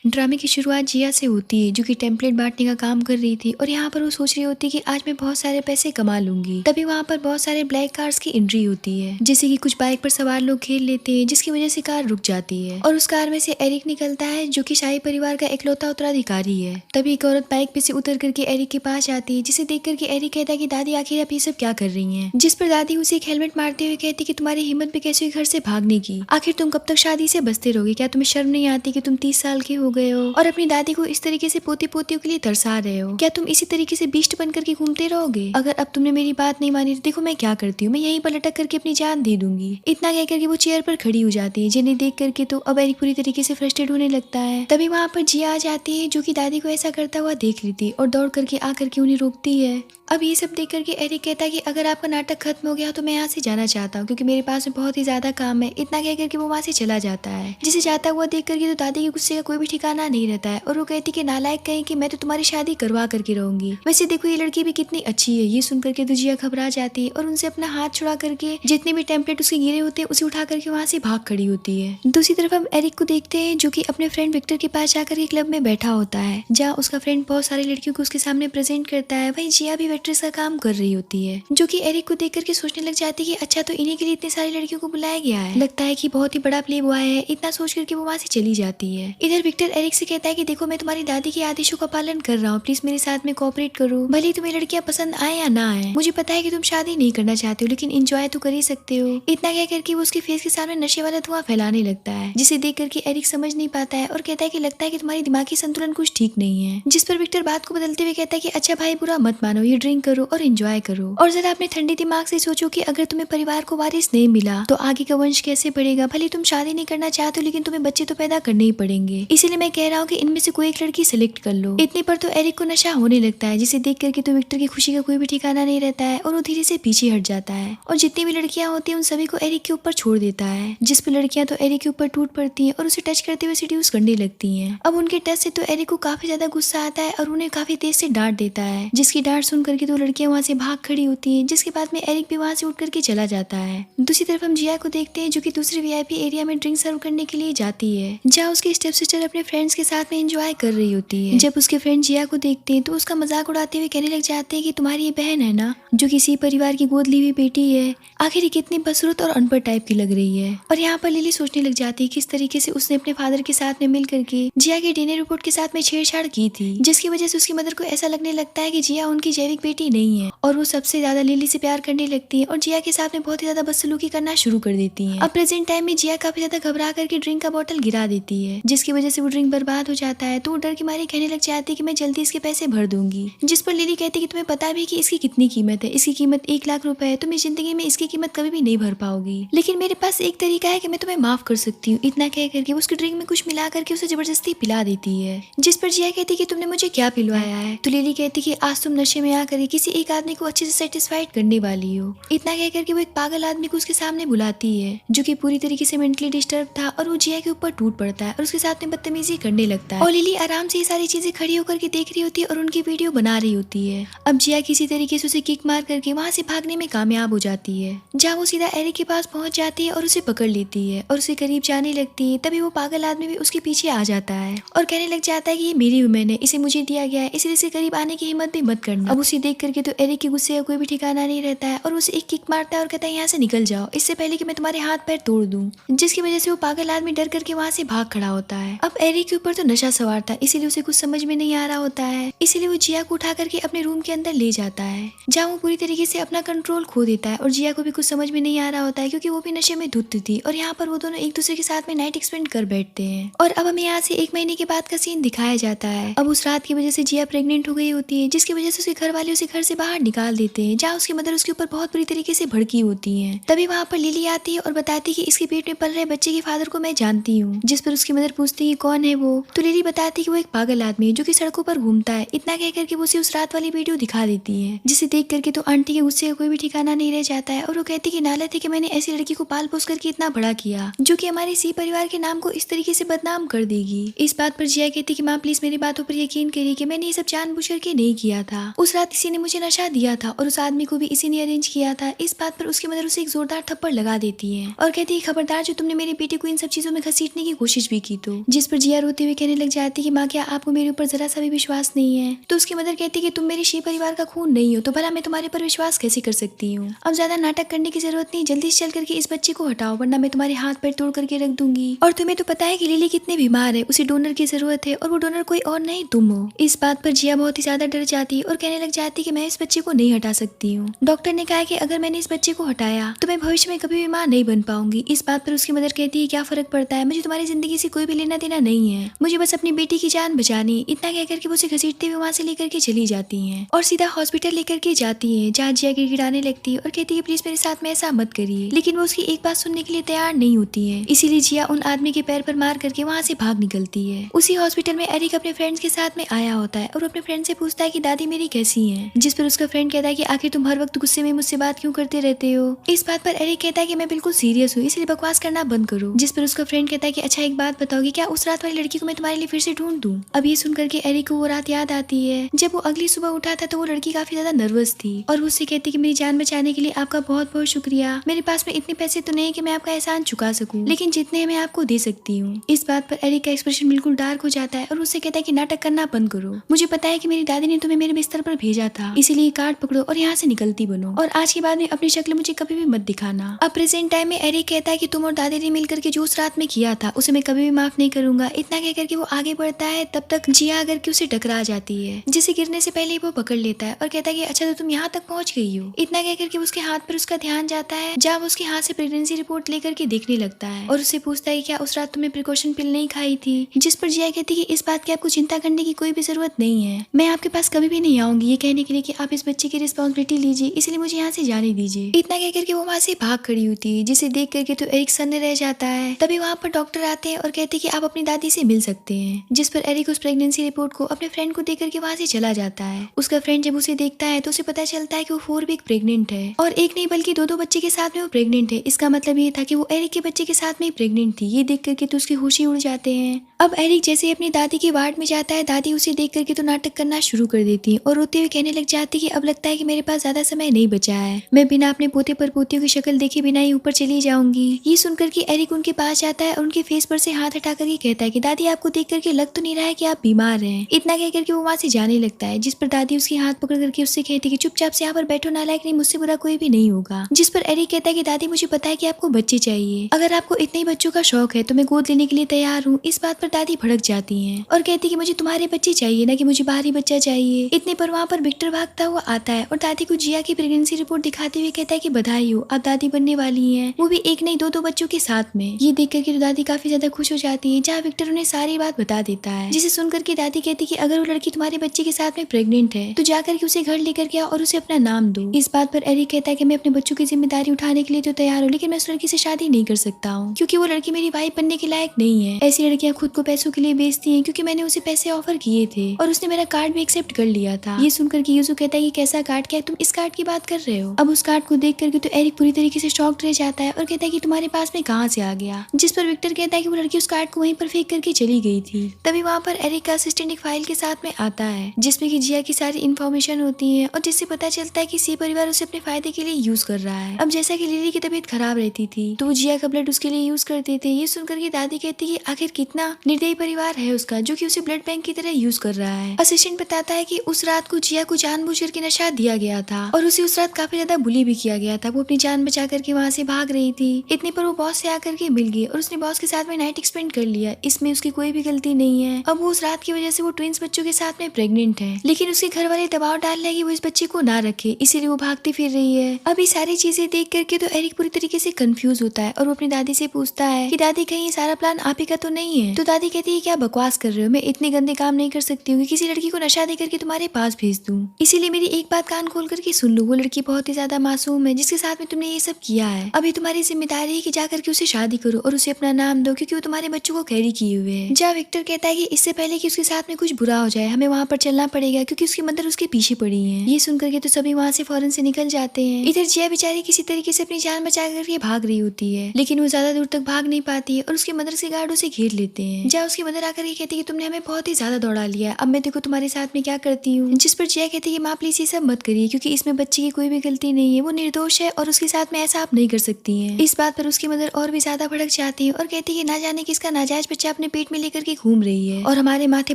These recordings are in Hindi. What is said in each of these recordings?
ड्रामे की शुरुआत जिया से होती है जो कि टेम्पलेट बांटने का काम कर रही थी और यहाँ पर वो सोच रही होती है कि आज मैं बहुत सारे पैसे कमा लूंगी। तभी वहाँ पर बहुत सारे ब्लैक कार्स की एंट्री होती है, जैसे कि कुछ बाइक पर सवार लोग खेल लेते हैं, जिसकी वजह से कार रुक जाती है और उस कार में से एरिक निकलता है जो कि शाही परिवार का इकलौता उत्तराधिकारी है। तभी एक औरत बाइक पे से उतर करके एरिक के पास आती है, जिसे देख करके एरिक कहता है कि दादी आखिर आप ये सब क्या कर रही हैं? जिस पर दादी उसे एक हेलमेट मारते हुए कहती कि तुम्हारी हिम्मत भी कैसे हुई घर से भागने की? आखिर तुम कब तक शादी से बचते रहोगे? क्या तुम्हें शर्म नहीं आती कि तुम 30 साल के हो गए हो और अपनी दादी को इस तरीके से पोती पोतियों के लिए तरसा रहे हो? क्या तुम इसी तरीके से बीस्ट बन करके घूमते रहोगे? अगर अब तुमने मेरी बात नहीं मानी तो देखो मैं क्या करती हूँ, मैं यहीं पर लटक करके अपनी जान दे दूंगी। इतना कह करके वो चेयर पर खड़ी हो जाती है, जिन्हें देख करके तो अब एरिक पूरी तरीके से फ्रस्ट्रेट होने लगता है। तभी वहाँ पर जिया आ जाती है जो कि दादी को ऐसा करता हुआ देख लेती और दौड़ करके आकर के उन्हें रोकती है। अब ये सब देख करके एरिक कहता है कि अगर आपका नाटक खत्म हो गया तो मैं यहाँ से जाना चाहता हूँ क्योंकि मेरे पास में बहुत ही ज्यादा काम है। इतना कह करके वो वहाँ से चला जाता है। जिसे जाता हुआ देख करके तो दादी के गुस्से का कोई भी ठिकाना नहीं रहता है और वो कहती कि नालायक कहीं कि मैं तो तुम्हारी शादी करवा करके रहूंगी। वैसे देखो ये लड़की भी कितनी अच्छी है। ये सुन करके तो जिया घबरा जाती है और उनसे अपना हाथ छुड़ा करके जितने भी टेम्पलेट उसके गिरे होते हैं उसे उठा करके वहाँ से भाग खड़ी होती है। दूसरी तरफ हम एरिक को देखते हैं जो कि अपने फ्रेंड विक्टर के पास जाकर के क्लब में बैठा होता है, जहाँ उसका फ्रेंड बहुत सारी लड़कियों को उसके सामने प्रेजेंट करता है। वहीं जिया भी वेट्रेस का काम कर रही होती है, जो कि एरिक को देख करके सोचने लग जाती है कि अच्छा तो इन्हीं के लिए इतनी सारी लड़कियों को बुलाया गया है, लगता है कि बहुत ही बड़ा प्ले बॉय है। इतना सोच करके वो वहाँ से चली जाती है। इधर विक्टर एरिक से कहता है कि देखो मैं तुम्हारी दादी के आदेशों का पालन कर रहा हूँ, प्लीज मेरे साथ में कोऑपरेट करो। भले ही तुम्हें लड़कियां पसंद आए या ना आए, मुझे पता है कि तुम शादी नहीं करना चाहते हो लेकिन एंजॉय तो कर ही सकते हो। इतना कह करके वो उसके फेस के सामने नशे वाला धुआं फैलाने लगता है, जिसे देख करके एरिक समझ नहीं पाता है और कहता है कि लगता है कि तुम्हारी दिमागी संतुलन कुछ ठीक नहीं है। जिस पर विक्टर बात को बदलते हुए कहता है कि अच्छा भाई बुरा मत मानो, ये ड्रिंक करो और एंजॉय करो और जरा अपने ठंडे दिमाग से सोचो कि अगर तुम्हें परिवार को वारिस नहीं मिला तो आगे का वंश कैसे बढ़ेगा। भले तुम शादी नहीं करना चाहते हो लेकिन तुम्हें बच्चे तो पैदा करने ही पड़ेंगे, इसीलिए मैं कह रहा हूँ कि इनमें से कोई एक लड़की सिलेक्ट कर लो। इतने पर तो एरिक को नशा होने लगता है, जिसे देख करके तो विक्टर की खुशी का कोई भी ठिकाना नहीं रहता है और वो धीरे से पीछे हट जाता है और जितनी भी लड़कियां होती है उन सभी को एरिक के ऊपर छोड़ देता है। जिस पर लड़कियां तो एरिक के ऊपर टूट पड़ती है और उसे टच करते हुए सीड्यूस करने लगती है। अब उनके टच से तो एरिक को काफी ज्यादा गुस्सा आता है और उन्हें काफी तेज से डांट देता है, जिसकी डांट सुन करके तो लड़कियां वहाँ से भाग खड़ी होती है, जिसके बाद में एरिक भी वहाँ से उठ करके चला जाता है। दूसरी तरफ हम जिया को देखते हैं जो कि दूसरे वीआईपी एरिया में ड्रिंक सर्व करने के लिए जाती है, जहाँ उसकी स्टेप सिस्टर अपने फ्रेंड्स के साथ में एंजॉय कर रही होती है। जब उसके फ्रेंड जिया को देखते हैं तो उसका मजाक उड़ाते हुए कहने लग जाते हैं कि तुम्हारी ये बहन है ना जो किसी परिवार की गोद ली हुई बेटी है, आखिर ये कितनी बदसूरत और अनपढ़ टाइप की लग रही है। और यहाँ पर लिली सोचने लग जाती है किस तरीके से उसने अपने फादर के साथ में मिल करके जिया के डीएनए रिपोर्ट के साथ में छेड़छाड़ की थी, जिसकी वजह से उसकी मदर को ऐसा लगने लगता है कि जिया उनकी जैविक बेटी नहीं है और वो सबसे ज्यादा लिली से प्यार करने लगती है और जिया के साथ में बहुत ही ज्यादा बदसलूकी करना शुरू कर देती है। अब प्रेजेंट टाइम में जिया काफी ज्यादा घबरा करके ड्रिंक का बोतल गिरा देती है, जिसकी वजह से वो ड्रिंक बर्बाद हो जाता है। तो वो डर के मारे कहने लग जाती है कि मैं जल्दी इसके पैसे भर दूंगी, जिस पर लिली कहती है कि तुम्हें पता भी कि इसकी कितनी कीमत है, इसकी कीमत 1 लाख रुपए है, तुम इस जिंदगी में इसकी कीमत कभी भी नहीं भर पाओगी, लेकिन मेरे पास एक तरीका है कि मैं तुम्हें माफ कर सकती हूँ। इतना कह करके उसकी ड्रिंक में कुछ मिला करके उसे जबरदस्ती पिला देती है, जिस पर जिया कहती कि तुमने मुझे क्या पिलवाया है। तो लिली कहती कि आज तुम नशे में आकर किसी एक आदमी को अच्छे से सेटिस्फाइड करने वाली हो। इतना कह करके वो एक पागल आदमी को उसके सामने बुलाती है जो कि पूरी तरीके से मेंटली डिस्टर्ब था और वो जिया के ऊपर टूट पड़ता है और उसके साथ में बदतमीजी करने लगता है। और लिली आराम से ये सारी चीजें खड़ी होकर के देख रही होती है और उनकी वीडियो बना रही होती है। अब जिया किसी तरीके से उसे किक मार करके वहाँ से भागने में कामयाब हो जाती है, जहाँ वो सीधा एरिक के पास पहुंच जाती है और उसे पकड़ लेती है और उसे करीब जाने लगती है। तभी वो पागल आदमी भी उसके पीछे आ जाता है और कहने लग जाता है कि ये मेरी वुमेन है, इसे मुझे दिया गया है, इसलिए इसे करीब आने की हिम्मत भी मत करना। अब उसे देख करके तो एरिक के गुस्से का कोई भी ठिकाना नहीं रहता है और उसे एक किक मारता है और कहता है यहाँ से निकल जाओ, इससे पहले कि मैं तुम्हारे हाथ पैर तोड़ दूं, जिसकी वजह से वो पागल आदमी डर करके वहाँ से भाग खड़ा होता है। अब एरिक के ऊपर तो नशा सवार था, इसीलिए उसे कुछ समझ में नहीं आ रहा होता है, इसीलिए वो जिया को उठा करके अपने रूम के अंदर ले जाता है, जहाँ वो पूरी तरीके से अपना कंट्रोल खो देता है और जिया को भी कुछ समझ में नहीं आ रहा होता है क्योंकि वो भी नशे में धुत थी और यहाँ पर वो दोनों एक दूसरे के साथ में नाइट एक्सपेंड कर बैठते हैं। और अब हमें यहाँ से 1 महीने के बाद का सीन दिखाया जाता है। अब उस रात की वजह से जिया प्रेग्नेंट हो गई होती है, जिसकी वजह से उसके घर वाले उसे घर से बाहर निकाल देते हैं, जहाँ उसकी मदर उसके ऊपर बहुत बुरी तरीके से भड़की होती है। तभी वहाँ पर लिली आती है और बताती है कि इसके पेट में पल रहे बच्चे के फादर को मैं जानती हूँ, जिस पर उसकी मदर पूछती है कौन है वो। तो लिली बताती है कि वो एक पागल आदमी है जो कि सड़कों पर घूमता है। इतना कह करके वो उसे उस रात वाली वीडियो दिखा देती है, जिसे देख करके तो आंटी के गुस्से का कोई भी ठिकाना नहीं रह जाता है और वो कहती है कि नालायक है कि मैंने ऐसी लड़की को पाल पोस करके इतना बड़ा किया जो कि हमारे सी परिवार के नाम को इस तरीके से बदनाम कर देगी। इस बात पर जिया कहती कि माँ प्लीज मेरी बातों पर यकीन करिए कि मैंने ये सब जानबूझ करके नहीं किया था। उस रात इसी ने मुझे नशा दिया था और उस आदमी को भी इसी ने अरेंज किया था। इस बात पर उसकी मदर उसे एक जोरदार थप्पड़ लगा देती है और कहती है खबरदार जो तुमने मेरी बेटी को इन सब चीजों में घसीटने की कोशिश भी की तो। जिस पर जिया जिया रोते हुए कहने लग जाती है कि माँ क्या आपको मेरे ऊपर जरा सा भी विश्वास नहीं है। तो उसकी मदर कहती है कि तुम मेरे शी परिवार का खून नहीं हो तो भला मैं तुम्हारे पर विश्वास कैसे कर सकती हूँ। अब ज्यादा नाटक करने की जरूरत नहीं, जल्दी से चल करके इस बच्चे को हटाओ वरना मैं तुम्हारे हाथ पैर तोड़ करके रख दूंगी। और तुम्हें तो पता है कि लिली कितनी बीमार है, उसे डोनर की जरूरत है और वो डोनर कोई और नहीं तुम हो। इस बात पर जिया बहुत ही ज्यादा डर जाती है और कहने लग जाती है कि मैं इस बच्चे को नहीं हटा सकती हूँ। डॉक्टर ने कहा कि अगर मैंने इस बच्चे को हटाया तो मैं भविष्य में कभी भी माँ नहीं बन पाऊंगी। इस बात पर उसकी मदर कहती है क्या फर्क पड़ता है, मुझे तुम्हारी जिंदगी से कोई भी लेना देना नहीं है, मुझे बस अपनी बेटी की जान बचानी। इतना कहकर के वो उसे घसीटते हुए वहाँ से लेकर के चली जाती हैं और सीधा हॉस्पिटल लेकर के जाती हैं, जहाँ जिया गिड़गिड़ाने लगती है और कहती है प्लीज मेरे साथ में ऐसा मत करिए। लेकिन वो उसकी एक बात सुनने के लिए तैयार नहीं होती है, इसीलिए जिया उन आदमी के पैर पर मार करके वहाँ से भाग निकलती है। उसी हॉस्पिटल में एरिक अपने फ्रेंड्स के साथ में आया होता है और अपने फ्रेंड से पूछता है कि दादी मेरी कैसी है, जिस पर उसका फ्रेंड कहता है कि आखिर तुम हर वक्त गुस्से में मुझसे बात क्यों करते रहते हो। इस बात पर एरिक कहता है कि मैं बिल्कुल सीरियस हूँ, इसलिए बकवास करना बंद करो। जिस पर उसका फ्रेंड कहता है कि अच्छा एक बात बताओगी, क्या उस रात वाली लड़की को मैं तुम्हारे लिए फिर से ढूंढ दूं। अब ये सुन करके एरिक को वो रात याद आती है जब वो अगली सुबह उठा था तो वो लड़की काफी ज्यादा नर्वस थी और वो उससे कहती कि मेरी जान बचाने के लिए आपका बहुत बहुत शुक्रिया, मेरे पास में इतने पैसे तो नहीं कि मैं आपका एहसान चुका सकूं, लेकिन जितने मैं आपको दे सकती हूँ। इस बात पर एरिक का एक्सप्रेशन बिल्कुल डार्क हो जाता है और उससे कहता है कि नाटक करना बंद करो, मुझे पता है कि मेरी दादी ने तुम्हें मेरे बिस्तर पर भेजा था, इसीलिए कार्ड पकड़ो और यहाँ से निकलती बनो और आज के बाद में अपनी शक्ल मुझे कभी भी मत दिखाना। अब प्रेजेंट टाइम में एरिक कहता है कि तुम और दादी ने मिलकर के जो उस रात में किया था उसे मैं कभी भी माफ नहीं करूंगा। इतना कह करके वो आगे बढ़ता है, तब तक जिया अगर के उसे टकरा जाती है, जिसे गिरने से पहले वो पकड़ लेता है और कहता है कि अच्छा तो तुम यहाँ तक पहुँच गई हो। इतना कह करके उसके हाथ पर उसका ध्यान जाता है, जहाँ वो उसके हाथ से प्रेगनेंसी रिपोर्ट लेकर के देखने लगता है और उससे पूछता है क्या उस रात तुमने प्रिकॉशन पिल नहीं खाई थी। जिस पर जिया कहती है कि इस बात की आपको चिंता करने की कोई भी जरूरत नहीं है, मैं आपके पास कभी भी नहीं आऊंगी ये कहने के लिए कि आप इस बच्चे की रिस्पॉन्सिबिलिटी लीजिए, इसलिए मुझे यहाँ से जाने दीजिए। इतना कह करके वो वहाँ से भाग खड़ी होती है, जिसे देख करके तो एरिक सन्ने रह जाता है। तभी वहाँ पर डॉक्टर आते हैं और कहते हैं कि आप अपनी दादी से मिल सकते हैं। जिस पर एरिक उस प्रेगनेंसी रिपोर्ट को अपने फ्रेंड को देख करके वहाँ से चला जाता है। उसका फ्रेंड जब उसे देखता है तो उसे पता चलता है कि वो 4 वीक प्रेग्नेंट है और एक नहीं बल्कि दो बच्चे के साथ में वो प्रेग्नेंट है। इसका मतलब ये था कि वो एरिक के बच्चे के साथ में प्रेग्नेंट थी। ये देख करके तो उसकी होशी उड़ जाते हैं। अब एरिक जैसे ही अपनी दादी के वार्ड में जाता है, दादी उसे देख करके तो नाटक करना शुरू कर देती है और रोते हुए कहने लग जाती है कि अब लगता है कि मेरे पास ज्यादा समय नहीं बचा है, मैं बिना अपने पोते पर पोतियों की शक्ल देखे बिना ही ऊपर चली जाऊंगी। ये सुनकर के एरिक उनके पास जाता है और उनके फेस पर से हाथ हटा करके कहता है कि दादी आपको देख करके लग तो नहीं रहा है कि आप बीमार हैं। इतना कह करके वो वहाँ से जाने लगता है, जिस पर दादी उसकी हाथ पकड़ करके उससे कहती है कि चुपचाप से यहाँ पर बैठो, नालायक नहीं, मुझसे बुरा कोई भी नहीं होगा। जिस पर एरिक कहता है कि दादी मुझे पता है कि आपको बच्चे चाहिए, अगर आपको इतने ही बच्चों का शौक है तो मैं गोद लेने के लिए तैयार हूँ। इस बात पर दादी भड़क जाती है और कहती कि मुझे तुम्हारे बच्चे चाहिए ना कि मुझे बाहरी बच्चा चाहिए। इतने पर वहाँ पर विक्टर भागता हुआ आता है और दादी को जिया की प्रेगनेंसी रिपोर्ट दिखाते हुए कहता है कि बधाई हो, आप दादी बनने वाली हैं, वो भी एक नहीं दो बच्चों के साथ में। ये देख करके तो दादी काफी ज्यादा खुश हो जाती है, जहाँ विक्टर उन्हें सारी बात बता देता है, जिसे सुनकर के दादी कहती कि अगर वो लड़की तुम्हारे बच्चे के साथ में प्रेग्नेंट है तो जाकर के उसे घर लेकर के आओ और उसे अपना नाम दो। इस बात पर एरिक कहता है कि मैं अपने बच्चों की जिम्मेदारी उठाने के लिए तो तैयार हूँ, लेकिन मैं उस लड़की से शादी नहीं कर सकता हूँ क्योंकि वो लड़की मेरी वाइफ बनने के लायक नहीं है। ऐसी लड़कियां खुद को पैसों के लिए बेचती हैं, क्योंकि मैंने उसे पैसे ऑफर किए थे और उसने मेरा कार्ड भी एक्सेप्ट कर लिया था। ये सुनकर के यूजू कहता है कि कैसा कार्ड, क्या तुम इस कार्ड की बात कर रहे हो। अब उस कार्ड को देख करके तो एरिक पूरी तरीके से शॉक्ड रह जाता है और कहता है कि तुम्हारे पास में कहाँ से आ गया। जिस पर विक्टर कहता है कि वो लड़की उस कार्ड को वहीं पर फेंक करके चली गई थी। तभी वहाँ पर एरिक का असिस्टेंट एक फाइल के साथ में आता है जिसमें कि जिया की सारी इन्फॉर्मेशन होती है और जिससे पता चलता है कि सी परिवार उसे अपने फायदे के लिए यूज कर रहा है। अब जैसा कि लिली की तबीयत खराब रहती थी तो वो जिया का ब्लड उसके लिए यूज करते थे। ये सुनकर के दादी कहती है कि आखिर कितना निर्दयी परिवार है उसका जो कि उसे ब्लड बैंक की तरह यूज कर रहा है। असिस्टेंट बताता है कि उस रात को जिया को जानबूझकर के नशा दिया गया था और उसे उस रात काफी ज्यादा बुली भी किया गया था। वो अपनी जान बचा करके वहाँ से भाग रही थी। इतने पर वो बॉस से आकर के मिल गई और उसने बॉस के साथ में नाइट एक्सपेंड कर लिया। इसमें उसकी कोई भी गलती नहीं है। अब वो उस रात की वजह से वो ट्विंस बच्चों के साथ में प्रेग्नेंट है, लेकिन उसके घर वाले दबाव डाल रहे हैं कि वो इस बच्चे को ना रखे, इसीलिए वो भागती फिर रही है। अब ये सारी चीजें देख करके तो एरिक पूरी तरीके से कंफ्यूज होता है और वो अपनी दादी से पूछता है कि दादी कहीं ये सारा प्लान आप ही का तो नहीं है। तो दादी कहती है क्या बकवास कर रहे हो, मैं इतने गंदे काम नहीं कर सकती हूँ कि किसी लड़की को नशा दे करके तुम्हारे पास भेज दूं। इसीलिए मेरी एक बात कान खोल करके सुन लो, वो लड़की बहुत ही ज्यादा मासूम है जिसके साथ में तुमने ये सब किया है। अभी तुम्हारी जिम्मेदारी है कि जाकर के उसे शादी करो और उसे अपना नाम दो, क्योंकि वो तुम्हारे बच्चों को कैरी किए हुए है। जहाँ विक्टर कहता है कि इससे पहले कि उसके साथ में कुछ बुरा हो जाए हमें वहाँ पर चलना पड़ेगा क्योंकि उसकी मदर उसके पीछे पड़ी है। ये सुनकर के तो सभी वहाँ से फौरन से निकल जाते हैं। इधर जिया बेचारी किसी तरीके से अपनी जान बचा करके भाग रही होती है, लेकिन वो ज्यादा दूर तक भाग नहीं पाती है और उसके मदर से गार्ड उसे घेर लेते हैं। जहाँ उसकी मदर आकर के कहती है कि तुमने हमें बहुत ही ज्यादा दौड़ा लिया, अब मैं देखो तुम्हारे साथ में क्या करती हूँ। जिस पर जिया कहती है कि माँ प्लीज ये सब मत करिए क्योंकि इसमें बच्चे की कोई भी गलती नहीं है, वो निर्दोष है और उसके साथ में ऐसा आप नहीं कर सकती हैं। इस बात पर उसकी मदर और भी ज्यादा भड़क जाती है और कहती है ना जाने किसका नाजायज बच्चा अपने अपने पेट में लेकर के घूम रही है और हमारे माथे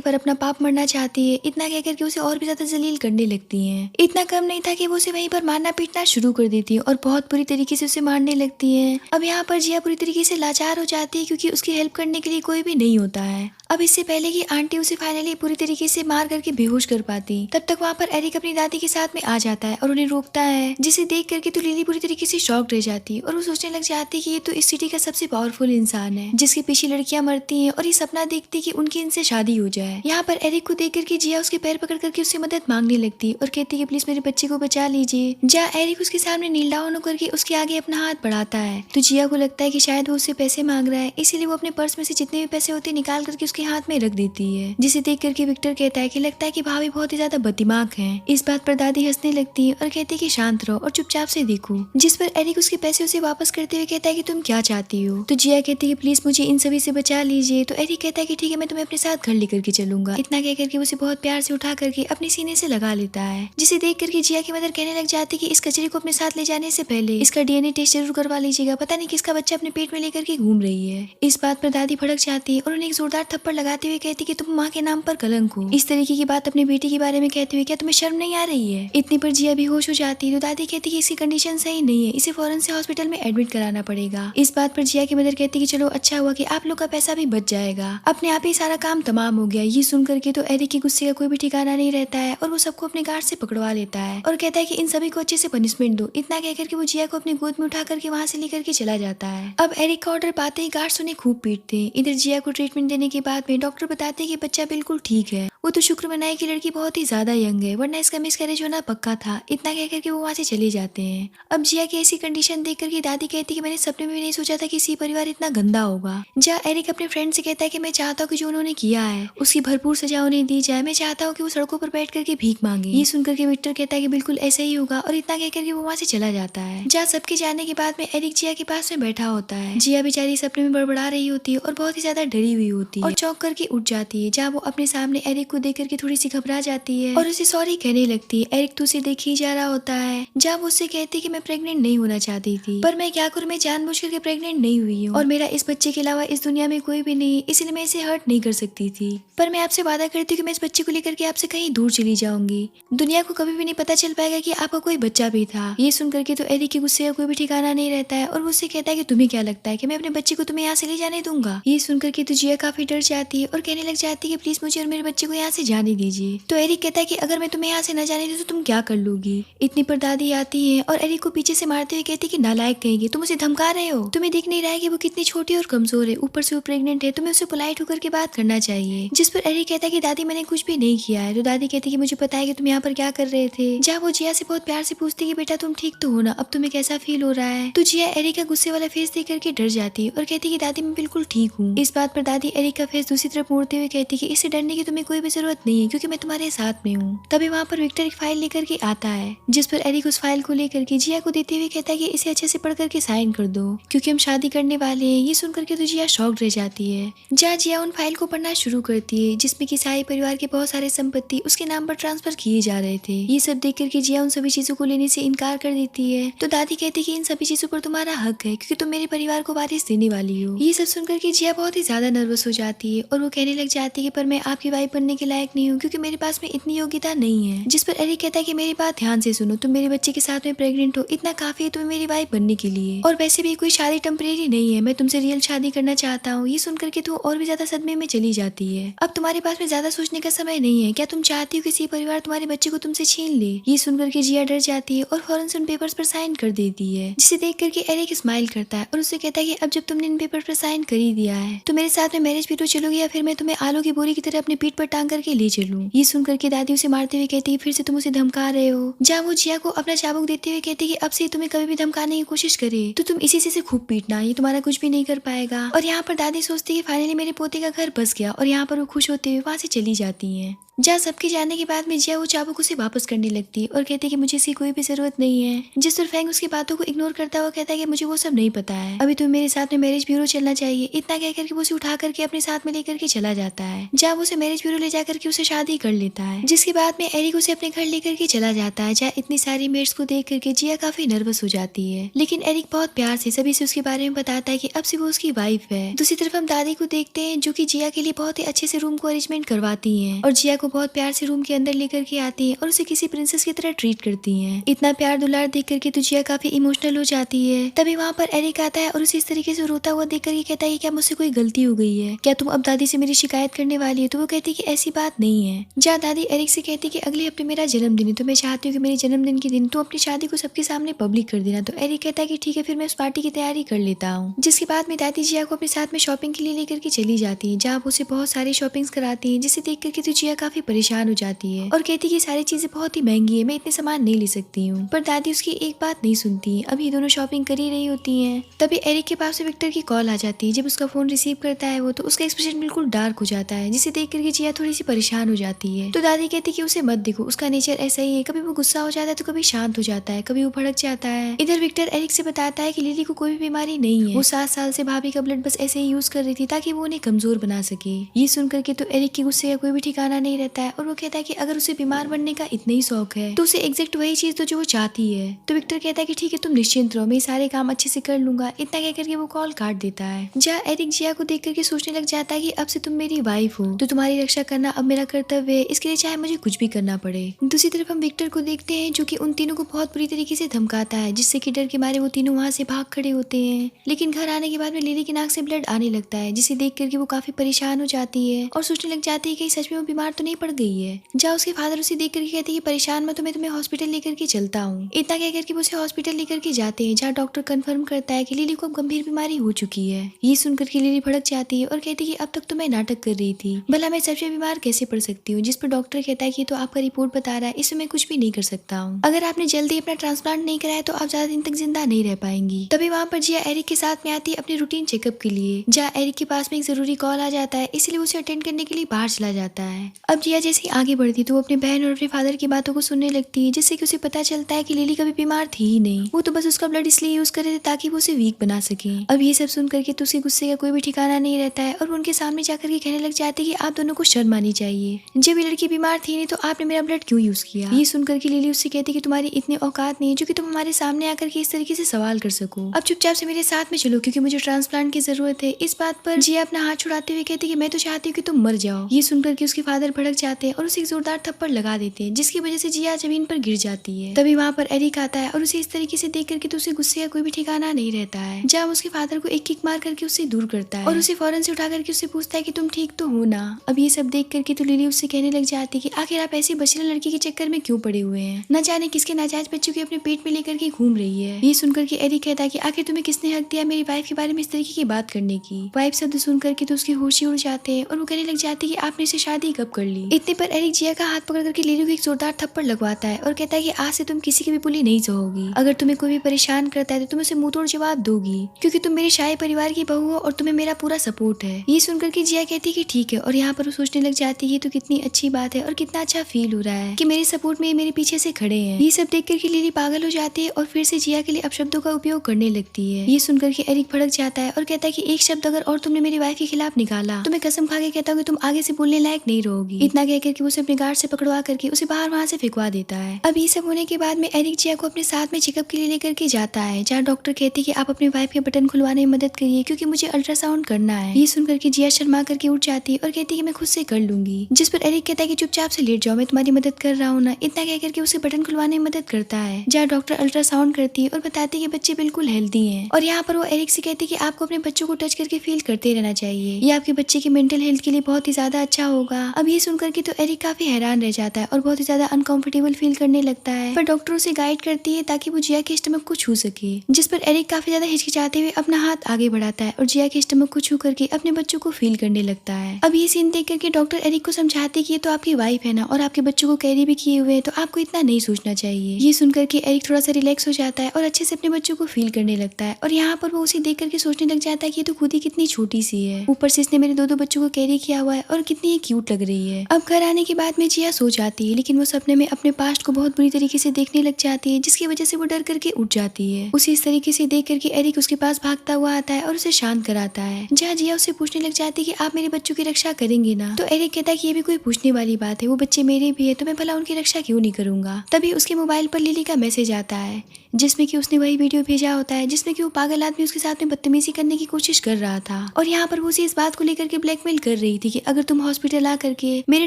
पर अपना पाप मरना चाहती है। इतना कहकर के उसे और भी ज्यादा जलील करने लगती है। इतना कम नहीं था कि वो उसे वहीं पर मारना पीटना शुरू कर देती है और बहुत बुरी तरीके से उसे मारने लगती है। अब यहाँ पर जिया पूरी तरीके से लाचार हो जाती है क्योंकि उसकी हेल्प करने के लिए कोई भी नहीं होता है। अब इससे पहले कि आंटी उसे फाइनली पूरी तरीके से मार करके बेहोश कर पाती, तब तक वहाँ पर एरिक अपनी दादी के साथ में आ जाता है और उन्हें रोकता है, जिसे देख करके तो लिली पूरी तरीके से शॉक्ड रह जाती है और वो सोचने लग जाती है कि ये तो इस सिटी का सबसे पावरफुल इंसान है जिसके पीछे लड़कियां मरती हैं और ये सपना देखती कि उनकी इनसे शादी हो जाए। यहाँ पर एरिक को देख करके जिया उसके पैर पकड़ करके उससे मदद मांगने लगती और कहती है प्लीज मेरे बच्चे को बचा लीजिए। जहाँ एरिक उसके सामने नील डाउन होकर के उसके आगे अपना हाथ बढ़ाता है तो जिया को लगता है कि शायद वो उससे पैसे मांग रहा है, इसीलिए वो अपने पर्स में से जितने भी पैसे होते निकाल करके उसके हाथ में रख देती है, जिसे देख करके विक्टर कहता है कि लगता है कि भाभी बहुत ही ज्यादा बददिमाग है। इस बात पर दादी हंसने लगती है और कहती है कि शांत रहो और चुपचाप से देखो, जिस पर एरिक उसके पैसे उसे वापस करते हुए कहता है कि तुम क्या चाहती हो। तो जिया कहती है कि प्लीज मुझे इन सभी से बचा लीजिए। तो एरिक कहता है कि ठीक है मैं तुम्हें अपने साथ घर लेकर के चलूंगा। इतना कह करके उसे बहुत प्यार से उठा करके अपने सीने से लगा लेता है, जिसे देख करके जिया की मदर कहने लग जाती है कि इस कचरे को अपने साथ ले जाने से पहले इसका डीएनए टेस्ट जरूर करवा लीजिएगा, पता नहीं किसका बच्चा अपने पेट में लेकर के घूम रही है। इस बात पर दादी भड़क जाती है और उन्हें एक जोरदार थप्पड़ लगाते हुए कहती कि तुम माँ के नाम पर कलंक हो। इस तरीके की बात अपनी बेटी के बारे में कहते हुए क्या तुम्हें शर्म नहीं आ रही है। इतनी पर जिया बेहोश हो जाती है तो दादी कहती है इसकी कंडीशन सही नहीं है, इसे फौरन से हॉस्पिटल में एडमिट कराना पड़ेगा। इस बात पर जिया की मदर कहती है कि चलो अच्छा हुआ कि आप लोग का पैसा भी बच जाएगा, अपने आप ही सारा काम तमाम हो गया। ये सुन करके तो एरिक के गुस्से का कोई भी ठिकाना नहीं रहता है और वो सबको अपने गार्ड से पकड़वा लेता है और कहता है कि इन सभी को अच्छे से पनिशमेंट दो। इतना कहकर के वो जिया को अपनी गोद में उठा करके वहाँ से लेकर के चला जाता है। अब एरिक का ऑर्डर पाते ही गार्ड्स उन्हें खूब पीटते हैं। इधर जिया को ट्रीटमेंट देने के बाद में डॉक्टर बताते हैं कि बच्चा बिल्कुल ठीक है, वो तो शुक्र मनाए कि लड़की बहुत ही ज्यादा यंग है, वरना इसका मिसकैरेज होना पक्का था। इतना कहकर के वो वहाँ से चले जाते हैं। अब जिया की ऐसी कंडीशन देख करके दादी कहती कि मैंने सपने में भी नहीं सोचा था कि सी परिवार इतना गंदा होगा। जहाँ एरिक अपने फ्रेंड से कहता है कि मैं चाहता हूँ कि जो उन्होंने किया है उसकी भरपूर सजा उन्हें दी जाए, मैं चाहता हूँ कि वो सड़कों पर बैठ करके भीख मांगे। ये सुनकर के विक्टर कहता है कि बिल्कुल ऐसा ही होगा और इतना कहकर के वो वहाँ से चला जाता है। जहाँ सबके जाने के बाद में एरिक जिया के पास में बैठा होता है। जिया बेचारी सपने में बड़बड़ा रही होती है और बहुत ही ज्यादा डरी हुई होती है और चौंक करके उठ जाती है। जहाँ वो अपने सामने एरिक को देख करके थोड़ी सी घबरा जाती है और उसे सॉरी कहने लगती है। एरिक तो उसे देख ही जा रहा होता है। जहाँ वो उससे कहती है कि मैं प्रेग्नेंट नहीं होना चाहती थी, पर मैं क्या करूँ, मैं जानबूझ करके प्रेग्नेंट नहीं हुई हूँ और मेरा इस बच्चे के अलावा इस दुनिया में कोई भी नहीं, इसलिए मैं इसे हर्ट नहीं कर सकती थी। पर मैं आपसे वादा करती हूँ कि मैं इस बच्चे को लेकर के आपसे कहीं दूर चली जाऊंगी। दुनिया को कभी भी नहीं पता चल पाएगा कि आपका कोई बच्चा भी था। ये सुन करके तो एरिक के गुस्से का कोई भी ठिकाना नहीं रहता है और वो उससे कहता है कि तुम्हें क्या लगता है कि मैं अपने बच्चे को तुम्हें यहाँ से ले जाने दूंगा। ये सुन करके तो जिया काफी डर जाती है और कहने लग जाती है कि प्लीज मुझे और मेरे बच्चे को यहाँ से जाने दीजिए। तो एरिक कहता है कि अगर मैं तुम्हें यहाँ से न जाने दूँ तो तुम क्या कर लोगी। इतनी पर दादी आती है और एरिक को पीछे से मारते हुए कहती है कि नालायक कहेंगे, तुम उसे धमका रहे हो, तुम्हें दिख नहीं रहा है कि वो कितनी छोटी और कमजोर है, ऊपर से वो प्रेग्नेंट है, तुम्हें उसे पोलाइट होकर के बात करना चाहिए। जिस पर एरिक कहता है कि दादी मैंने कुछ भी नहीं किया है। तो दादी कहती है कि मुझे पता है कि तुम यहाँ पर क्या कर रहे थे। जहाँ वो जिया से बहुत प्यार से पूछती है कि बेटा तुम ठीक तो हो ना, अब तुम्हें कैसा फील हो रहा है। तो जिया एरिक का गुस्से वाला फेस देख करके डर जाती है और कहती है कि दादी मैं बिल्कुल ठीक हूँ। इस बात पर दादी एरिक का फेस दूसरी तरफ मोड़ते हुए कहती है कि इससे डरने की तुम्हें कोई भी जरूरत नहीं है क्योंकि मैं तुम्हारे साथ में हूँ। तभी वहाँ पर विक्टर एक फाइल लेकर के आता है, जिस पर एरिक उस फाइल को लेकर के जिया को देते हुए कहता है कि इसे अच्छे से पढ़ करके साइन कर दो क्योंकि हम शादी करने वाले हैं। ये सुन करके तो जिया शॉक्ड रह जाती है। जहाँ जिया उन फाइल को पढ़ना शुरू करती है जिसमें कि साई परिवार के बहुत सारे संपत्ति उसके नाम पर ट्रांसफर किए जा रहे थे। ये सब देख करके जिया उन सभी चीजों को लेने से इनकार कर देती है। तो दादी कहती है कि इन सभी चीजों पर तुम्हारा हक है क्योंकि तुम मेरे परिवार को वारिस देने वाली हो। ये सब सुनकर के जिया बहुत ही ज्यादा नर्वस हो जाती है और वो कहने लग जाती है पर मैं आपकी वाइफ बनने के लायक नहीं हूँ क्योंकि मेरे पास में इतनी योग्यता नहीं है। जिस पर एरिक कहता है कि मेरी बात ध्यान से सुनो, तुम मेरे बच्चे के साथ में प्रेग्नेंट हो, इतना काफी है तुम्हें मेरी वाइफ बनने के लिए, और वैसे भी कोई शादी टेम्परेरी नहीं है, मैं तुमसे रियल शादी करना चाहता हूँ। ये सुनकर के तो और भी ज्यादा सदमे में चली जाती है। अब तुम्हारे पास में ज्यादा सोचने का समय नहीं है, क्या तुम चाहती हो किसी परिवार तुम्हारे बच्चे को तुमसे छीन ले। ये सुनकर के जिया डर जाती है और फौरन से उन पेपर्स पर साइन कर देती है, जिसे देख करके एरिक स्माइल करता है और उससे कहता है कि अब जब तुमने इन पेपर पर साइन कर ही दिया है तो मेरे साथ में मैरिज ब्यूरो चलोगी या फिर मैं तुम्हें आलू की बोरी की तरह अपनी पीठ पर टांग करके ले चलूं। ये सुनकर के दादी उसे मारते हुए कहती है फिर से तुम उसे धमका रहे हो। जहाँ वो जिया को अपना चाबुक देते हुए कहती है कि अब से तुम्हें कभी भी धमकाने की कोशिश करे तो तुम इसी से खूब पीटना, ये तुम्हारा कुछ भी नहीं कर पाएगा। और यहाँ पर दादी सोचती है फाइनली मेरे पोते का घर बस गया और यहाँ पर वो खुश होते हुए वहाँ से चली जाती है। जहाँ सबके जाने के बाद में जिया वो चाबुक उसे वापस करने लगती है और कहती है कि मुझे इसकी कोई भी जरूरत नहीं है। जिस पर फैंग उसकी बातों को इग्नोर करता हुआ कहता है कि मुझे वो सब नहीं पता है, अभी तुम्हें मेरे साथ में मैरिज ब्यूरो चलना चाहिए। इतना कहकर के वो उसे उठा करके अपने साथ में लेकर के चला जाता है, जहाँ वो उसे मैरिज ब्यूरो ले जाकर के उसे शादी कर लेता है। जिसके बाद में एरिक उसे अपने घर लेकर के चला जाता है, जहाँ इतनी सारी मेट्स को देख करके जिया काफी नर्वस हो जाती है। लेकिन एरिक बहुत प्यार से सभी से उसके बारे में बताता है कि अब से वो उसकी वाइफ है। दूसरी तरफ हम दादी को देखते हैं जो कि जिया के लिए बहुत ही अच्छे से रूम को अरेंजमेंट करवाती हैं और जिया को बहुत प्यार से रूम के अंदर लेकर के आती है और उसे किसी प्रिंसेस की तरह ट्रीट करती हैं। इतना प्यार दुलार देख करके तो जिया काफी इमोशनल हो जाती है। तभी वहाँ पर एरिक आता है और उसे इस तरीके से रोता हुआ देख करके कहता है कि क्या मुझसे कोई गलती हो गई है, क्या तुम अब दादी से मेरी शिकायत करने वाली है। तो वो कहती है कि ऐसी बात नहीं है। जहाँ दादी एरिक से कहती है कि अगले हफ्ते मेरा जन्मदिन है, तो मैं चाहती हूँ कि मेरे जन्मदिन के दिन तुम अपनी शादी को सबके सामने पब्लिक कर देना। तो एरिक कहता है कि ठीक है, फिर मैं उस पार्टी की तैयारी कर लेता हूँ। जिसके बाद में दादी जिया को अपने साथ में शॉपिंग के लिए लेकर के चली जाती है, जहाँ उसे बहुत सारी शॉपिंग्स कराती है, जिसे देख करके तो जिया काफी परेशान हो जाती है और कहती है कि सारी चीजें बहुत ही महंगी है, मैं इतने सामान नहीं ले सकती हूँ। पर दादी उसकी एक बात नहीं सुनती। अब ये दोनों शॉपिंग कर ही रही होती हैं। तभी एरिक के पास से विक्टर की कॉल आ जाती है। जब उसका फोन रिसीव करता है वो, तो उसका एक्सप्रेशन बिल्कुल डार्क हो जाता है, जिसे देख करके जिया थोड़ी सी परेशान हो जाती है। तो दादी कहती है कि उसे मत देखो, उसका नेचर ऐसा ही है, कभी वो गुस्सा हो जाता है तो कभी शांत हो जाता है, कभी वो भड़क जाता है। इधर विक्टर एरिक से बताता है कि लिली को कोई भी बीमारी नहीं है, वो 7 साल से भाभी का ब्लड बस ऐसे ही यूज कर रही थी ताकि वो उन्हें कमजोर बना सके। ये सुन करके तो एरिक के गुस्से का कोई भी ठिकाना नहीं रहता है और वो कहता है कि अगर उसे बीमार बनने का इतना ही शौक है तो उसे एग्जैक्ट वही चीज तो जो वो चाहती है। तो विक्टर कहता है कि ठीक है, तुम निश्चिंत रहो, मैं सारे काम अच्छे से कर लूंगा। इतना कह करके वो कॉल काट देता है। जहाँ एरिक जिया को देख करके सोचने लग जाता है कि अब से तुम मेरी वाइफ हो, तो तुम्हारी रक्षा करना अब मेरा कर्तव्य है, इसके लिए चाहे मुझे कुछ भी करना पड़े। दूसरी तरफ हम विक्टर को देखते हैं जो कि उन तीनों को बहुत बुरी तरीके से धमकाता है, जिससे कि डर के मारे वो तीनों वहाँ से भाग खड़े होते हैं। लेकिन घर आने के बाद में लिली की नाक से ब्लड आने लगता है, जिसे देख करके वो काफी परेशान हो जाती है और सोचने लग जाती है कि सच में वो बीमार तो नहीं पड़ गई है। जहाँ उसके फादर उसे देख करके कहते हैं कि परेशान मत, तो मैं तुम्हें हॉस्पिटल लेकर के चलता हूँ। इतना कह करके वो उसे हॉस्पिटल लेकर के जाते हैं, जहाँ डॉक्टर कंफर्म करता है कि लिली को अब गंभीर बीमारी हो चुकी है। ये सुनकर के लिली भड़क जाती है और कहती है कि अब तक तो मैं नाटक कर रही थी, भला मैं सबसे बीमार कैसे पड़ सकती हूँ। जिस पर डॉक्टर कहता है कि तो आपका रिपोर्ट बता रहा है, इसमें मैं कुछ भी नहीं कर सकता हूँ। अगर आपने जल्दी अपना ट्रांसप्लांट नहीं कराया तो आप ज्यादा दिन तक जिंदा नहीं रह पाएंगी। तभी वहाँ पर जिया एरिक के साथ में आती है अपने रूटीन चेकअप के लिए, जहाँ एरिक के पास में एक जरूरी कॉल आ जाता है, इसलिए उसे अटेंड करने के लिए बाहर चला जाता है। अब जिया जैसे ही आगे बढ़ती तो वो अपने बहन और अपने फादर की बातों को सुनने लगती है, जिससे कि उसे पता चलता है कि लिली कभी बीमार थी ही नहीं, वो तो बस उसका ब्लड इसलिए यूज कर रहे थे ताकि वो उसे वीक बना सके। अब ये सब सुन करके तो उसके गुस्से का कोई भी ठिकाना नहीं रहता है और उनके सामने जाकर के कहने लग जाते हैं कि आप दोनों को शर्म आनी चाहिए, जब ये लड़की बीमार थी नहीं तो आपने मेरा ब्लड क्यों यूज किया। ये सुनकर के लिली उससे कहती कि तुम्हारी इतनी औकात नहीं है जो कि तुम हमारे सामने आकर के इस तरीके से सवाल कर सको, अब चुपचाप से मेरे साथ में चलो क्योंकि मुझे ट्रांसप्लांट की जरूरत है। इस बात पर जिया अपना हाथ छुड़ाते हुए कहती कि मैं तो चाहती हूँ कि तुम मर जाओ। ये सुनकर के उसके फादर भड़क जाते हैं और उसे एक जोरदार थप्पड़ लगा देते हैं, जिसकी वजह से जिया जमीन पर गिर जाती है। तभी वहाँ पर एरिक आता है और उसे इस तरीके से देख करके तो उसे गुस्से का कोई भी ठिकाना नहीं रहता है, जहाँ उसके फादर को एक किक मार करके उससे दूर करता है और उसे फौरन से उठा करके उससे पूछता है कि तुम ठीक तो हो ना। अब ये सब देख करके तो लिली उससे कहने लग जाती है कि आखिर आप ऐसी बचीला लड़की के चक्कर में क्यों पड़े हुए हैं, न जाने किसके नाजायज बच्चों के अपने पेट में लेकर के घूम रही है। ये सुनकर के एरिक कहता है कि आखिर तुम्हें किसने हक दिया मेरी वाइफ के बारे में इस तरीके की बात करने की। वाइफ शब्द सुन करके तो उसके होश ही उड़ जाते हैं और वो कहने लग जाती है कि आपने इसे शादी कब कर ली। इतने पर एरिक जिया का हाथ पकड़ करके लिली को एक जोरदार थप्पड़ लगवाता है और कहता है कि आज से तुम किसी की भी बुली नहीं सहोगी, अगर तुम्हें कोई भी परेशान करता है तो तुम उसे मुंह तोड़ जवाब दोगी, क्योंकि तुम मेरे शाही परिवार की बहू हो और तुम्हें मेरा पूरा सपोर्ट है। ये सुनकर के जिया कहती है कि ठीक है, और यहाँ पर वो सोचने लग जाती है तो कितनी अच्छी बात है और कितना अच्छा फील हो रहा है कि मेरे सपोर्ट में मेरे पीछे से खड़े हैं। ये सब देख करके लिली पागल हो जाती है और फिर से जिया के लिए अपशब्दों का उपयोग करने लगती है। ये सुनकर के एरिक भड़क जाता है और कहता है कि एक शब्द अगर और तुमने मेरी वाइफ के खिलाफ निकाला तो मैं कसम खा के कहता हूँ कि तुम आगे से बोलने लायक नहीं रहोगी। इतना कहकर के उसे अपने गार्ड से पकड़वा करके उसे बाहर वहाँ से फेंकवा देता है। अब ये सब होने के बाद में एरिक जिया को अपने साथ में चेकअप के लिए लेकर के जाता है, जहाँ डॉक्टर कहती है कि आप अपनी वाइफ के बटन खुलवाने में मदद करिए क्योंकि मुझे अल्ट्रासाउंड करना है। ये सुनकर के जिया शर्मा करके उठ जाती है और कहती है कि मैं खुद से कर लूंगी। जिस पर एरिक कहता है कि चुपचाप से लेट जाओ, मैं तुम्हारी मदद कर रहा हूँ ना। इतना कहकर के उसे बटन खुलवाने में मदद करता है, जहाँ डॉक्टर अल्ट्रासाउंड करती है और बताती है कि बच्चे बिल्कुल हेल्दी हैं। और यहाँ पर वो एरिक से कहती है कि आपको अपने बच्चों को टच करके फील करते रहना चाहिए, ये आपके बच्चे की मेंटल हेल्थ के लिए बहुत ही ज्यादा अच्छा होगा। अब ये सुनकर के तो एरिक काफी हैरान रह जाता है और बहुत ही ज्यादा अनकंफर्टेबल फील करने लगता है, पर डॉक्टर उसे गाइड करती है ताकि वो जिया के स्टमक को छू सके। जिस पर एरिक काफी ज्यादा हिचकिचाते हुए अपना हाथ आगे बढ़ाता है और जिया के स्टमक को छू करके अपने बच्चों को फील करने लगता है। अब ये सीन देख करके डॉक्टर एरिक को समझाते कि ये तो आपकी वाइफ है ना, और आपके बच्चों को कैरी भी किए हुए हैं, तो आपको इतना नहीं सोचना चाहिए। ये सुनकर के एरिक थोड़ा सा रिलैक्स हो जाता है और अच्छे से अपने बच्चों को फील करने लगता है। और यहाँ पर वो उसे देख करके सोचने लग जाता है कि ये तो खुद ही कितनी छोटी सी है, ऊपर से इसने मेरे दो बच्चों को कैरी किया हुआ है और कितनी क्यूट लग रही है। अब घर आने के बाद में जिया सो जाती है, लेकिन वो सपने में अपने पास्ट को बहुत बुरी तरीके से देखने लग जाती है, जिसकी वजह से वो डर करके उठ जाती है। उसी इस तरीके से देख करके एरिक उसके पास भागता हुआ आता है और उसे शांत कराता है। जहाँ जिया उससे पूछने लग जाती है कि आप मेरे बच्चों की रक्षा करेंगे ना? तो एरिक कहता है कि ये भी कोई पूछने वाली बात है, वो बच्चे मेरे भी है तो मैं भला उनकी रक्षा क्यों नहीं करूंगा। तभी उसके मोबाइल पर लिली का मैसेज आता है, जिसमें कि उसने वही वीडियो भेजा होता है जिसमें कि वो पागल आदमी उसके साथ में बदतमीजी करने की कोशिश कर रहा था। और यहाँ पर वो उसे इस बात को लेकर के ब्लैकमेल कर रही थी कि अगर तुम हॉस्पिटल आ करके मेरे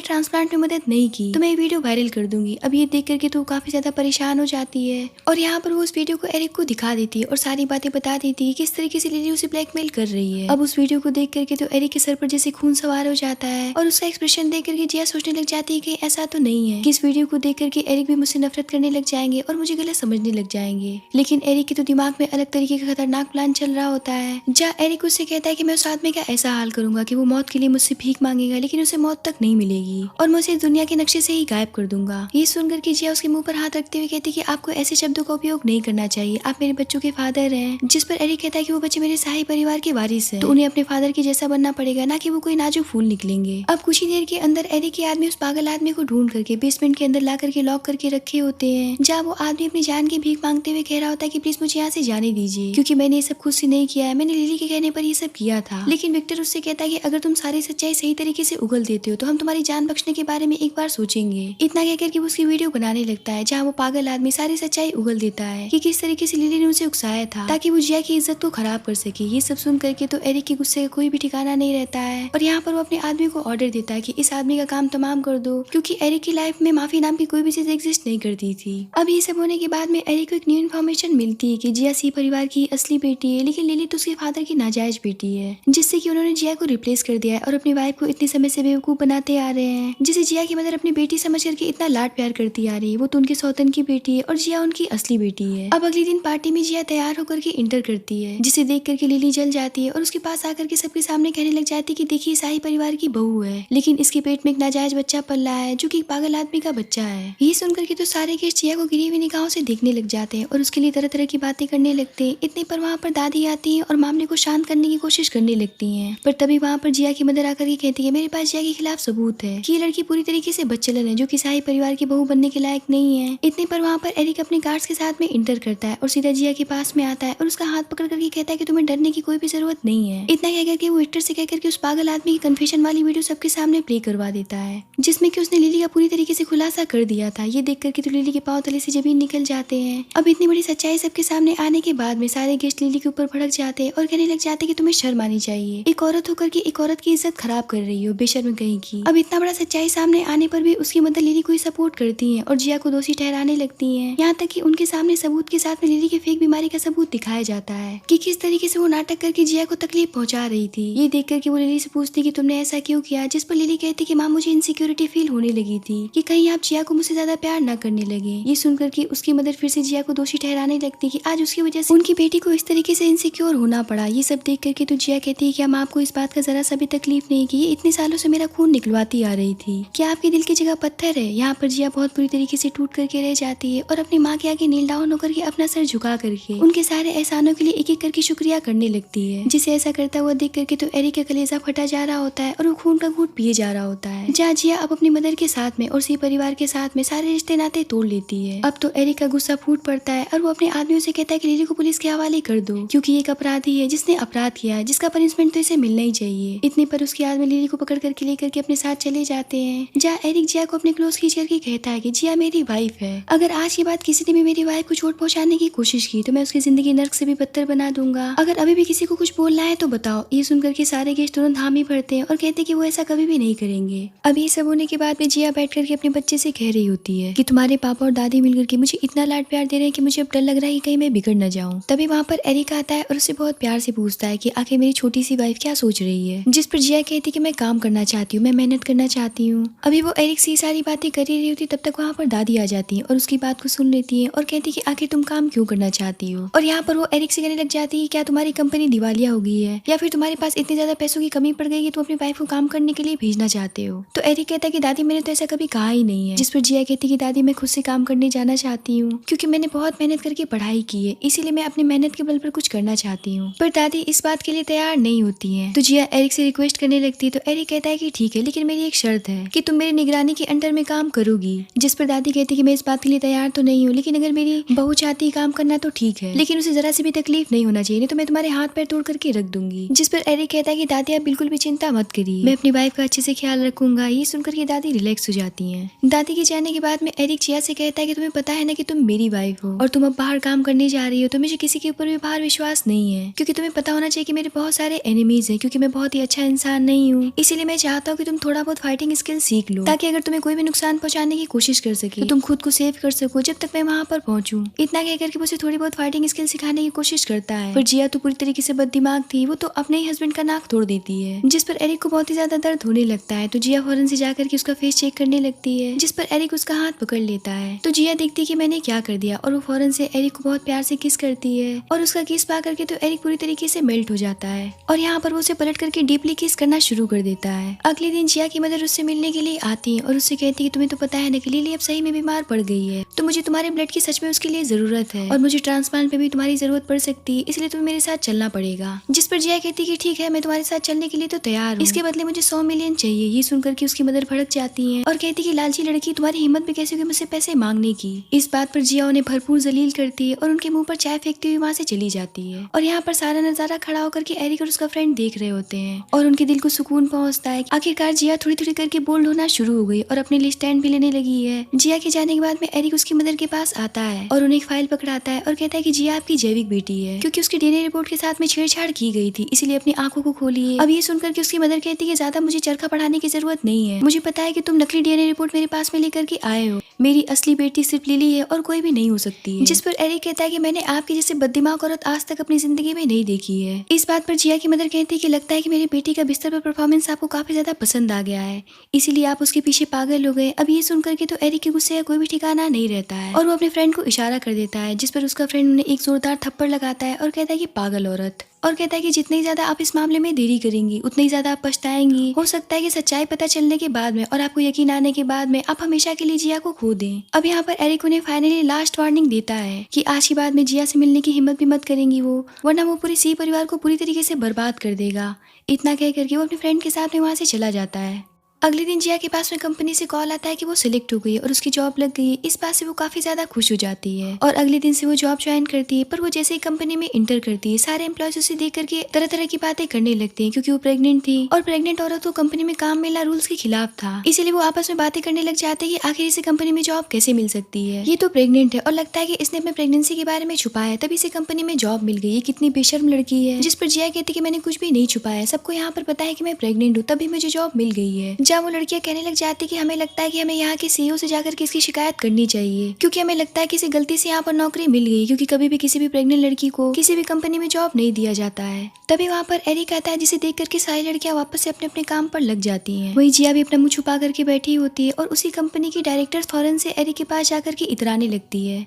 ट्रांसप्लांट में मदद नहीं की तो मैं ये वीडियो वायरल कर दूंगी। अब ये देख करके तो काफी ज्यादा परेशान हो जाती है और यहाँ पर वो उस वीडियो को एरिक को दिखा देती है और सारी बातें बता देती है किस तरीके से लिली उसे ब्लैकमेल कर रही है। अब उस वीडियो को देख करके तो एरिक के सर पर जैसे खून सवार हो जाता है और उसका एक्सप्रेशन देख करके जिया सोचने लग जाती है कि ऐसा तो नहीं है कि इस वीडियो को देख करके एरिक भी मुझसे नफरत करने लग जाएंगे और मुझे गलत समझने लग जाएंगे। लेकिन एरिक के तो दिमाग में अलग तरीके का खतरनाक प्लान चल रहा होता है, जहाँ एरिक उससे कहता है कि मैं उस आदमी का ऐसा हाल करूंगा कि वो मौत के लिए मुझसे भीख मांगेगा लेकिन उसे मौत तक नहीं मिलेगी और मैं उसे दुनिया के नक्शे से ही गायब कर दूंगा। ये सुनकर के जिया उसके मुंह पर हाथ रखते हुए कहती कि आपको ऐसे शब्दों का उपयोग नहीं करना चाहिए, आप मेरे बच्चों के फादर हैं। जिस पर एरिक कहता है कि वो बच्चे मेरे शाही परिवार के वारिस हैं, तो उन्हें अपने फादर के जैसा बनना पड़ेगा, ना कि वो कोई नाजुक फूल निकलेंगे। अब कुछ ही देर के अंदर एरिक के आदमी उस पागल आदमी को ढूंढ करके बेसमेंट के अंदर ला करके लॉक करके रखे होते हैं, जहाँ वो आदमी अपनी जान की भीख मांगते हुए कह रहा होता है कि प्लीज मुझे यहाँ से जाने दीजिए, क्योंकि मैंने ये सब खुद से नहीं किया है, मैंने लिली के कहने पर ये सब किया था। लेकिन विक्टर उससे कहता है कि अगर तुम सारी सच्चाई सही तरीके से उगल देते हो तो हम तुम्हारी जान बख्शने के बारे में एक बार सोचेंगे। इतना कहकर के वो उसकी वीडियो बनाने लगता है, जहाँ वो पागल आदमी सारी सच्चाई उगल देता है कि किस तरीके से लिली ने उसे उकसाया था ताकि वो जिया की इज्जत को खराब कर सके। ये सब सुन करके तो एरिक के गुस्से का कोई भी ठिकाना नहीं रहता है और यहाँ पर वो अपने आदमी को ऑर्डर देता है कि इस आदमी का काम तमाम कर दो, क्योंकि एरिक की लाइफ में माफी नाम की कोई भी चीज एग्जिस्ट नहीं करती थी। अब ये सब होने के बाद में एरिक को एक न्यू इन्फॉर्मेशन मिलती है कि जिया सी परिवार की असली बेटी है, लेकिन लिली तो उसके फादर की नाजायज बेटी है, जिससे कि उन्होंने जिया को रिप्लेस कर दिया है और अपनी वाइफ को इतने समय से बेवकूफ बनाते आ रहे हैं, जिसे जिया की मदर अपनी बेटी समझ करके इतना लाड प्यार करती आ रही है। वो तो उनके सौतन की बेटी है और जिया उनकी असली बेटी है। अब अगले दिन पार्टी में जिया तैयार होकर के इंटर करती है, जिसे देख करके लिली जल जाती है और उसके पास आकर के सबके सामने कहने लग जाती है कि देखिए शाही परिवार की बहू है, लेकिन इसके पेट में एक नाजायज बच्चा पल रहा है जो कि एक पागल आदमी का बच्चा है। ये सुनकर के तो सारे गेस्ट जिया को गिरी हुई निगाहों से देखने लग जाते हैं और उसके लिए तरह तरह की बातें करने लगते हैं। इतने पर वहाँ पर दादी आती है और मामले को शांत करने की कोशिश करने लगती है, पर तभी वहाँ पर जिया की मदर आकर के कहती है मेरे पास जिया के खिलाफ सबूत है कि ये लड़की पूरी तरीके से बदचलन है, जो कि शाही परिवार की बहू बनने के लायक नहीं है। इतने पर वहाँ पर एरिक अपने गार्ड्स के साथ में इंटर करता है और सीधा जिया के पास में आता है और उसका हाथ पकड़ करके कहता है कि तुम्हें डरने की कोई भी जरूरत नहीं है। इतना कह करके वो विक्टर से कहकर के उस पागल आदमी की कन्फेशन वाली वीडियो सबके सामने प्ले करवा देता है, जिसमें कि उसने लिली का पूरी तरीके से खुलासा कर दिया था। ये देख करके तो लिली के पांव तले से जमीन निकल जाते हैं। अब इतनी बड़ी सच्चाई सबके सामने आने के बाद में सारे गेस्ट लिली के ऊपर भड़क जाते हैं और कहने लग जाते हैं कि तुम्हें शर्म आनी चाहिए, एक औरत होकर के एक औरत की इज्जत खराब कर रही हो, बेशर्म कहीं की। अब इतना बड़ा सच्चाई सामने आने पर भी उसकी मदर लिली को ही सपोर्ट करती है और जिया को दोषी ठहराने लगती है, यहाँ तक कि उनके सामने सबूत के साथ में लिली के फेक बीमारी का सबूत दिखाया जाता है कि किस तरीके से वो नाटक करके जिया को तकलीफ पहुंचा रही थी। ये देख करके वो लिली से पूछती कि तुमने ऐसा क्यों किया, जिस पर लिली कहती कि माँ मुझे इनसिक्योरिटी फील होने लगी थी कि कहीं आप जिया को मुझसे ज्यादा प्यार न करने लगे। ये सुनकर के उसकी मदर फिर से जिया को दोषी ठहराने लगती कि आज उसकी वजह से उनकी बेटी को इस तरीके से इनसिक्योर होना पड़ा। ये सब देख करके तो जिया कहती है कि हम आपको इस बात का जरा सा भी तकलीफ नहीं की, इतने सालों से मेरा खून निकलवाती आ रही थी, क्या आपके दिल की जगह पत्थर है। यहाँ पर जिया बहुत बुरी तरीके से टूट करके रह जाती है और अपनी माँ के आगे नील डाउन होकर के अपना सर झुका करके उनके सारे एहसानों के लिए एक एक करके शुक्रिया करने लगती है। जिसे ऐसा करता हुआ देख करके तो एरिक का कलेजा फटा जा रहा होता है और वो खून का घूंट पिए जा रहा होता है। जहाँ जिया अब अपनी मदर के साथ में और सी परिवार के साथ में सारे रिश्ते नाते तोड़ लेती है। अब तो एरिक का गुस्सा फूट पड़ता है और वो अपने आदमियों से कहता है कि लिली को पुलिस के हवाले कर दो, क्योंकि एक अपराधी है जिसने अपराध किया है, जिसका पनिशमेंट तो इसे मिलना ही चाहिए। इतने पर उसके आदमी लिली को पकड़ करके लेकर के अपने साथ चले जाते हैं, जहाँ एरिक जिया को अपने क्लोज खींच करके कहता है कि जिया मेरी वाइफ है, अगर आज के बाद किसी ने भी मेरी वाइफ को चोट पहुंचाने की कोशिश की तो मैं उसकी जिंदगी नर्क से भी बदतर बना दूंगा, अगर अभी भी किसी को कुछ बोलना है तो बताओ। ये सुनकर के सारे गेस्ट तुरंत हामी भरते हैं और कहते हैं कि वो ऐसा कभी भी नहीं करेंगे। अब ये सब होने के बाद में जिया बैठ करके अपने बच्चे से कह रही होती है कि तुम्हारे पापा और दादी मिलकर के मुझे इतना लाड प्यार दे रहे हैं कि मुझे अब डर लग रहा है कि कहीं मैं बिगड़ न जाऊं। तभी वहाँ पर एरिक आता है और उससे बहुत प्यार से पूछता है कि आखिर मेरी छोटी सी वाइफ क्या सोच रही है, जिस पर जिया कहती है कि मैं काम करना चाहती हूँ, मैं मेहनत करना चाहती हूँ। अभी वो एरिक से सारी बातें कर ही रही होती तब तक वहाँ पर दादी आ जाती है और उसकी बात को सुन लेती है और कहती है कि आखिर तुम काम क्यों करना चाहती हो। और यहाँ पर वो एरिक से कहने लग जाती है क्या तुम्हारी कंपनी दिवालिया हो गई है या फिर तुम्हारे पास इतनी ज्यादा पैसों की कमी पड़ गई कि तुम अपनी वाइफ को काम करने के लिए भेजना चाहते हो। तो एरिक कहता है कि दादी मैंने तो ऐसा कभी कहा ही नहीं है, जिस पर जिया कहती है कि दादी मैं खुद से काम करने जाना चाहती हूँ, क्योंकि मैंने बहुत मेहनत करके पढ़ाई की है, इसीलिए मैं अपनी मेहनत के बल पर कुछ करना चाहती हूँ। पर दादी इस बात के लिए तैयार नहीं होती है। तो जिया एरिक से रिक्वेस्ट करने लगती है तो एरिक कहता है कि ठीक है, लेकिन मेरी एक एक शर्त है कि तुम मेरी निगरानी के अंडर में काम करोगी। जिस पर दादी कहती कि मैं इस बात के लिए तैयार तो नहीं हूँ, लेकिन अगर मेरी बहू चाहती है काम करना तो ठीक है, लेकिन उसे जरा सी भी तकलीफ नहीं होना चाहिए, नहीं तो मैं तुम्हारे हाथ पैर तोड़ करके रख दूंगी। जिस पर एरिक कहता है कि दादी आप बिल्कुल भी चिंता मत करिए, मैं अपनी वाइफ का अच्छे से ख्याल रखूंगा। ये सुनकर के दादी रिलैक्स हो जाती है। दादी के जाने के बाद में एरिक जिया से कहता है कि तुम्हें पता है ना कि तुम मेरी वाइफ हो और तुम अब बाहर काम करने जा रही हो, तो मुझे किसी के ऊपर भी बाहर विश्वास नहीं है, क्योंकि तुम्हें पता होना चाहिए कि मेरे बहुत सारे एनिमीज हैं, क्योंकि मैं बहुत ही अच्छा इंसान नहीं हूँ। इसीलिए मैं चाहता हूँ कि तुम थोड़ा बहुत फाइटिंग स्किल सीख लो, ताकि अगर तुम्हें कोई भी नुकसान पहुंचाने की कोशिश कर सके तो तुम खुद को सेव कर सको जब तक मैं वहाँ पर पहुंचूं। इतना कहकर के उसे थोड़ी बहुत फाइटिंग स्किल सिखाने की कोशिश करता है, पर जिया तो पूरी तरीके से बददिमाग थी, वो तो अपने ही हस्बैंड का नाक तोड़ देती है, जिस पर एरिक को बहुत ही ज्यादा दर्द होने लगता है। तो जिया फौरन से जाकर के उसका फेस चेक करने लगती है, जिस पर एरिक उसका हाथ पकड़ लेता है। तो जिया देखती है कि मैंने क्या कर दिया, और वो फौरन से एरिक को बहुत प्यार से किस करती है, और उसका किस पा करके तो एरिक पूरी तरीके से मेल्ट हो जाता है, और यहाँ पर वो उसे पलट करके डीपली किस करना शुरू कर देता है। अगले दिन जिया की मदर उससे मिलने के लिए आती है और उससे कहती है कि तुम्हें तो पता है ना कि लिली अब सही में बीमार पड़ गई है, तो मुझे तुम्हारे ब्लड की सच में उसके लिए जरूरत है, और मुझे ट्रांसप्लांट पे भी तुम्हारी जरूरत पड़ सकती है, इसलिए तुम्हें मेरे साथ चलना पड़ेगा। जिस पर जिया कहती है कि ठीक है, मैं तुम्हारे साथ चलने के लिए तो तैयार हूँ, इसके बदले मुझे 100 मिलियन चाहिए। ये सुनकर के उसकी मदर भड़क जाती है और कहती है कि लालची लड़की, तुम्हारी हिम्मत भी कैसे हुई मुझसे पैसे मांगने की। इस बात पर जिया उन्हें भरपूर जलील करती है और उनके मुंह पर चाय फेंकती हुई वहाँ से चली जाती है। और यहाँ पर सारा नजारा खड़ा होकर के एरिक और उसका फ्रेंड देख रहे होते हैं, और उनके दिल को सुकून पहुंचता है। आखिरकार जिया थोड़ी थोड़ी करके बोल्ड होना शुरू हो गई और अपने लिए स्टैंड भी लेने लगी है। जिया के जाने के बाद में एरिक उसकी मदर के पास आता है और उन्हें एक फाइल पकड़ाता है और कहता है कि जिया आपकी जैविक बेटी है, क्योंकि उसकी डीएनए रिपोर्ट के साथ में छेड़छाड़ की गई थी, इसीलिए अपनी आंखों को खोलिए। अब ये सुनकर के उसकी मदर कहती है कि ज्यादा मुझे चरखा पढ़ाने की जरूरत नहीं है, मुझे पता है कि तुम नकली डीएनए रिपोर्ट मेरे पास में लेकर के आए हो, मेरी असली बेटी सिर्फ लिली है और कोई भी नहीं हो सकती है। जिस पर एरिक कहता है कि मैंने आपकी जैसे बददिमाग औरत आज तक अपनी जिंदगी में नहीं देखी है। इस बात पर जिया की मदर कहती है कि लगता है कि मेरी बेटी का बिस्तर पर परफॉर्मेंस आपको काफी ज्यादा पसंद आ गया है, इसीलिए आप उसके पीछे पागल हो गए। अब ये सुनकर के तो एरिक के गुस्से का कोई भी ठिकाना नहीं रहता है और वो अपने फ्रेंड को इशारा कर देता है, जिस पर उसका फ्रेंड उन्हें एक जोरदार थप्पड़ लगाता है और कहता है कि पागल औरत, और कहता है कि जितनी ज्यादा आप इस मामले में देरी करेंगी उतनी ज्यादा आप पछताएंगी। हो सकता है कि सच्चाई पता चलने के बाद में और आपको यकीन आने के बाद में आप हमेशा के लिए जिया को खो दें। अब यहाँ पर एरिक उन्हें फाइनली लास्ट वार्निंग देता है कि आज के बाद में जिया से मिलने की हिम्मत भी मत करेंगी वो, वरना वो पूरी सी परिवार को पूरी तरीके से बर्बाद कर देगा। इतना कह करके वो अपने फ्रेंड के साथ में वहाँ से चला जाता है। अगले दिन जिया के पास में कंपनी से कॉल आता है कि वो सिलेक्ट हो गई और उसकी जॉब लग गई। इस बात से वो काफी ज्यादा खुश हो जाती है और अगले दिन से वो जॉब ज्वाइन करती है। पर वो जैसे ही कंपनी में इंटर करती है, सारे एम्प्लॉयज उसे देख करके तरह तरह की बातें करने लगते हैं, क्योंकि वो प्रेग्नेंट थी और प्रेग्नेंट औरत को कंपनी में काम मिलना रूल्स के खिलाफ था। इसीलिए वो आपस में बातें करने लग जाते हैं कि आखिर इसे कंपनी में जॉब कैसे मिल सकती है, ये तो प्रेग्नेंट है और लगता है कि इसने अपने प्रेगनेंसी के बारे में छुपाया, तभी इसे कंपनी में जॉब मिल गई। कितनी बेशर्म लड़की है। जिस पर जिया कहती कि मैंने कुछ भी नहीं छुपाया, सबको यहाँ पर पता है कि मैं प्रेग्नेंट हूँ, तभी मुझे जॉब मिल गई है। जहाँ वो लड़कियां कहने जाती कि हमें लगता है कि हमें यहाँ के सीईओ से जाकर के इसकी शिकायत करनी चाहिए, क्योंकि हमें लगता है कि इसे गलती से यहाँ पर नौकरी मिल गई, क्योंकि कभी भी किसी भी प्रेग्नेंट लड़की को किसी भी कंपनी में जॉब नहीं दिया जाता है। तभी वहाँ पर एरिक आता है, जिसे देख करके सारी लड़कियां वापस से अपने अपने काम पर लग जाती हैं। वही जिया भी अपना मुंह छुपा करके बैठी होती है और उसी कंपनी की डायरेक्टर फौरन से एरिक के पास जाकर के इतराने लगती है